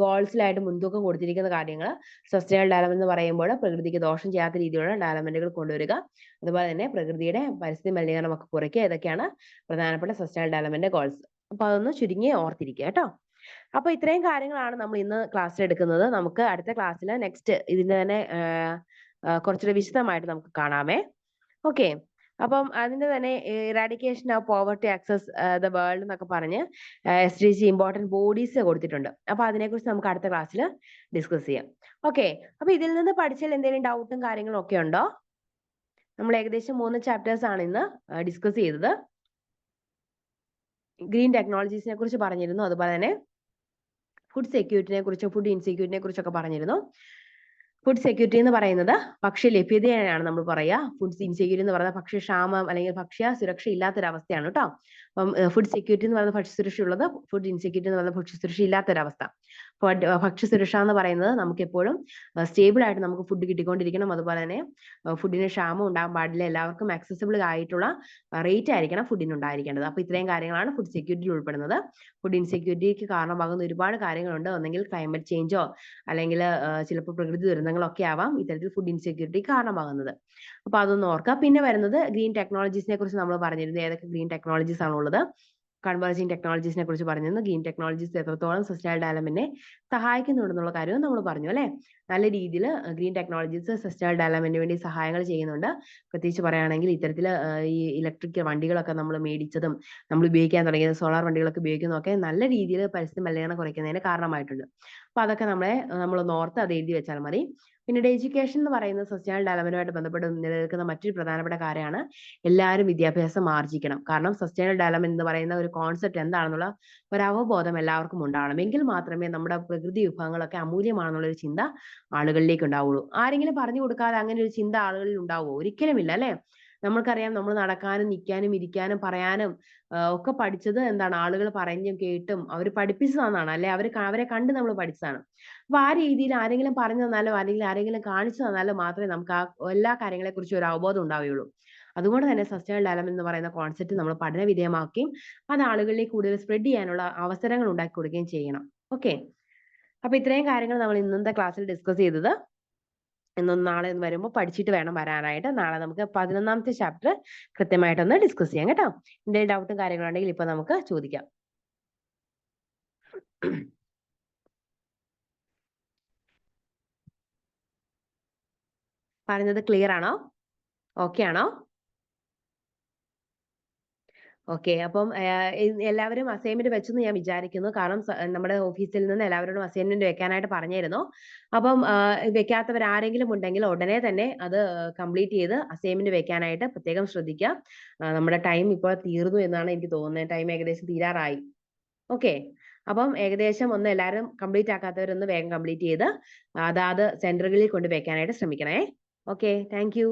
S1: ഗോൾസിലായിട്ട് മുൻതൂക്കം കൊടുത്തിരിക്കുന്ന കാര്യങ്ങൾ. സസ്റ്റൈനബിൾ ഡെവലപ്മെന്റ് എന്ന് പറയുമ്പോൾ പ്രകൃതിക്ക് ദോഷം ചെയ്യാത്ത രീതിയിലുള്ള ഡെവലപ്മെന്റുകൾ കൊണ്ടുവരിക, അതുപോലെ തന്നെ പ്രകൃതിയുടെ പരിസ്ഥിതി മലിനീകരണം ഒക്കെ കുറയ്ക്കുക, ഇതൊക്കെയാണ് പ്രധാനപ്പെട്ട സസ്റ്റൈനബിൾ ഡെവലപ്മെന്റ് ഗോൾസ്. അപ്പൊ അതൊന്ന് ചുരുങ്ങി ഓർത്തിരിക്കുക കേട്ടോ. അപ്പൊ ഇത്രയും കാര്യങ്ങളാണ് നമ്മൾ ഇന്ന് ക്ലാസ്സിൽ എടുക്കുന്നത്. നമുക്ക് അടുത്ത ക്ലാസ്സിൽ നെക്സ്റ്റ് ഇതിന്റെ തന്നെ കുറച്ചുകൂടി വിശദമായിട്ട് നമുക്ക് കാണാമേ. ഓക്കെ, അപ്പം അതിന്റെ തന്നെ eradication of poverty access the world എന്നൊക്കെ പറഞ്ഞ് SDG ഇമ്പോർട്ടൻറ്റ് ബോഡീസ് കൊടുത്തിട്ടുണ്ട്. അപ്പൊ അതിനെക്കുറിച്ച് നമുക്ക് അടുത്ത ക്ലാസ്സിൽ ഡിസ്കസ് ചെയ്യാം. ഓക്കെ, അപ്പൊ ഇതിൽ നിന്ന് പഠിച്ചാൽ എന്തെങ്കിലും ഡൗട്ടും കാര്യങ്ങളും ഒക്കെ ഉണ്ടോ? നമ്മൾ ഏകദേശം 3 ചാപ്റ്റേഴ്സ് ആണ് ഇന്ന് ഡിസ്കസ് ചെയ്തത്. ഗ്രീൻ ടെക്നോളജീസിനെ കുറിച്ച് പറഞ്ഞിരുന്നു, അതുപോലെ തന്നെ ഫുഡ് സെക്യൂരിറ്റിനെ കുറിച്ചും ഫുഡ് ഇൻസെക്യൂരിറ്റിനെ കുറിച്ചൊക്കെ പറഞ്ഞിരുന്നു. ഫുഡ് സെക്യൂരിറ്റി എന്ന് പറയുന്നത് ഭക്ഷ്യ ലഭ്യതയാണ് നമ്മൾ പറയുക. ഫുഡ് ഇൻസെക്യൂരിറ്റി എന്ന് പറയുന്നത് ഭക്ഷ്യക്ഷാമം അല്ലെങ്കിൽ ഭക്ഷ്യ സുരക്ഷ ഇല്ലാത്തൊരവസ്ഥയാണ് കേട്ടോ. അപ്പം ഫുഡ് സെക്യൂരിറ്റി എന്ന് പറയുന്നത് ഭക്ഷ്യസുരക്ഷ ഉള്ളത്, ഫുഡ് ഇൻസെക്യൂരിറ്റി എന്ന് പറയുന്നത് ഭക്ഷ്യസുരക്ഷ ഇല്ലാത്തൊരവസ്ഥ. ഭക്ഷ്യസുരക്ഷ എന്ന് പറയുന്നത് നമുക്ക് എപ്പോഴും സ്റ്റേബിൾ ആയിട്ട് നമുക്ക് ഫുഡ് കിട്ടിക്കൊണ്ടിരിക്കണം, അതുപോലെ തന്നെ ഫുഡിന് ക്ഷാമം ഉണ്ടാകാൻ പാടില്ല, എല്ലാവർക്കും ആക്സസിബിൾ ആയിട്ടുള്ള റേറ്റ് ആയിരിക്കണം ഫുഡിന് ഉണ്ടായിരിക്കേണ്ടത്. അപ്പൊ ഇത്രയും കാര്യങ്ങളാണ് ഫുഡ് സെക്യൂരിറ്റിയിൽ ഉൾപ്പെടുന്നത്. ഫുഡ് ഇൻസെക്യൂരിറ്റിക്ക് കാരണമാകുന്ന ഒരുപാട് കാര്യങ്ങളുണ്ട്. ഒന്നെങ്കിൽ ക്ലൈമറ്റ് ചേഞ്ചോ അല്ലെങ്കിൽ ചിലപ്പോൾ പ്രകൃതി ദുരന്തങ്ങളൊക്കെ ആവാം ഇത്തരത്തിൽ ഫുഡ് ഇൻസെക്യൂരിറ്റി കാരണമാകുന്നത്. അപ്പൊ അതൊന്ന് ഓർക്കുക. പിന്നെ വരുന്നത് ഗ്രീൻ ടെക്നോളജീസിനെ കുറിച്ച് നമ്മൾ പറഞ്ഞിരുന്നു. ഏതൊക്കെ ഗ്രീൻ ടെക്നോളജീസ് ആണുള്ളത്? കൺവേർജിങ് ടെക്നോളജീസിനെ കുറിച്ച് പറഞ്ഞിരുന്നു. ഗ്രീൻ ടെക്നോളജീസ് എത്രത്തോളം സസ്റ്റൈനബിൾ ഡെവലപ്മെന്റിനെ സഹായിക്കുന്നുണ്ടെന്നുള്ള കാര്യവും നമ്മൾ പറഞ്ഞു അല്ലെ. നല്ല രീതിയിൽ ഗ്രീൻ ടെക്നോളജീസ് സസ്റ്റൈനബിൾ ഡെവലപ്മെന്റിന് വേണ്ടി സഹായങ്ങൾ ചെയ്യുന്നുണ്ട്. പ്രത്യേകിച്ച് പറയുകയാണെങ്കിൽ ഇത്തരത്തിൽ ഈ ഇലക്ട്രിക് വണ്ടികളൊക്കെ നമ്മൾ മേടിച്ചതും നമ്മൾ ഉപയോഗിക്കാൻ തുടങ്ങിയത്, സോളാർ വണ്ടികളൊക്കെ ഉപയോഗിക്കുന്നതൊക്കെ നല്ല രീതിയിൽ പരിസ്ഥിതി മലിനീകരണം കുറയ്ക്കുന്നതിന് കാരണമായിട്ടുണ്ട്. അപ്പൊ അതൊക്കെ നമ്മളൊന്ന് ഓർത്ത് അത് എഴുതി വെച്ചാൽ മതി. പിന്നീട് എഡ്യൂക്കേഷൻ എന്ന് പറയുന്നത് സസ്റ്റൈനബിൾ ഡെവലപ്മെന്റുമായിട്ട് ബന്ധപ്പെട്ട് നിലനിൽക്കുന്ന മറ്റൊരു പ്രധാനപ്പെട്ട കാര്യമാണ്. എല്ലാവരും വിദ്യാഭ്യാസം ആർജിക്കണം. കാരണം സസ്റ്റൈനബിൾ ഡെവലപ്മെന്റ് എന്ന് പറയുന്ന ഒരു കോൺസെപ്റ്റ് എന്താണെന്നുള്ള ഒരു അവബോധം എല്ലാവർക്കും ഉണ്ടാവണം. എങ്കിൽ മാത്രമേ നമ്മുടെ പ്രകൃതി വിഭവങ്ങളൊക്കെ അമൂല്യമാണെന്നുള്ളൊരു ചിന്ത ആളുകളിലേക്ക് ഉണ്ടാവുള്ളൂ. ആരെങ്കിലും പറഞ്ഞു കൊടുക്കാതെ അങ്ങനെ ഒരു ചിന്ത ആളുകളിൽ ഉണ്ടാവുമോ? ഒരിക്കലുമില്ല അല്ലെ. നമ്മൾക്കറിയാം, നമ്മൾ നടക്കാനും നിൽക്കാനും ഇരിക്കാനും പറയാനും ഒക്കെ പഠിച്ചത് എന്താണ്? ആളുകൾ പറഞ്ഞും കേട്ടും അവർ പഠിപ്പിച്ചു തന്നാണ് അല്ലെ, അവരെ കണ്ട് നമ്മൾ പഠിച്ചതാണ്. അപ്പൊ ആ രീതിയിൽ ആരെങ്കിലും പറഞ്ഞു തന്നാലോ അല്ലെങ്കിൽ ആരെങ്കിലും കാണിച്ചു തന്നാലോ മാത്രമേ നമുക്ക് ആ എല്ലാ കാര്യങ്ങളെ കുറിച്ച് ഒരു അവബോധം ഉണ്ടാവുകയുള്ളൂ. അതുകൊണ്ട് തന്നെ സസ്റ്റൈനബിൾ ഡെവലപ്മെന്റ് എന്ന് പറയുന്ന കോൺസെപ്റ്റ് നമ്മൾ പഠന വിധേയമാക്കുകയും അത് ആളുകളിലേക്ക് കൂടുതൽ സ്പ്രെഡ് ചെയ്യാനുള്ള അവസരങ്ങൾ ഉണ്ടാക്കി കൊടുക്കുകയും ചെയ്യണം. ഓക്കെ, അപ്പൊ ഇത്രയും കാര്യങ്ങൾ നമ്മൾ ഇന്നത്തെ ക്ലാസ്സിൽ ഡിസ്കസ് ചെയ്തത്. നാളെ വരുമ്പോൾ പഠിച്ചിട്ട് വേണം വരാനായിട്ട്. നാളെ നമുക്ക് 11ാമത്തെ ചാപ്റ്റർ കൃത്യമായിട്ടൊന്ന് ഡിസ്കസ് ചെയ്യാം കേട്ടോ. എന്തെങ്കിലും ഡൗട്ടും കാര്യങ്ങളുണ്ടെങ്കിൽ ഇപ്പൊ നമുക്ക് ചോദിക്കാം. പറഞ്ഞത് ക്ലിയർ ആണോ? ഓക്കെ ആണോ? ഓക്കെ, അപ്പം എല്ലാവരും അസൈൻമെന്റ് വെച്ചെന്ന് ഞാൻ വിചാരിക്കുന്നു. കാരണം നമ്മുടെ ഓഫീസിൽ നിന്ന് എല്ലാവരോടും അസൈൻമെന്റ് വെക്കാനായിട്ട് പറഞ്ഞിരുന്നു. അപ്പം വെക്കാത്തവർ ആരെങ്കിലും ഉണ്ടെങ്കിൽ ഉടനെ തന്നെ അത് കംപ്ലീറ്റ് ചെയ്ത് അസൈൻമെന്റ് വെക്കാനായിട്ട് പ്രത്യേകം ശ്രദ്ധിക്കുക. നമ്മുടെ ടൈം ഇപ്പോൾ തീർന്നു എന്നാണ് എനിക്ക് തോന്നുന്നത്. ടൈം ഏകദേശം തീരാറായി. ഓക്കെ, അപ്പം ഏകദേശം ഒന്ന് എല്ലാവരും കംപ്ലീറ്റ് ആക്കാത്തവരൊന്ന് വേഗം കംപ്ലീറ്റ് ചെയ്ത് അതാത് സെന്ററുകളിൽ കൊണ്ട് വെക്കാനായിട്ട് ശ്രമിക്കണേ. Okay, thank you.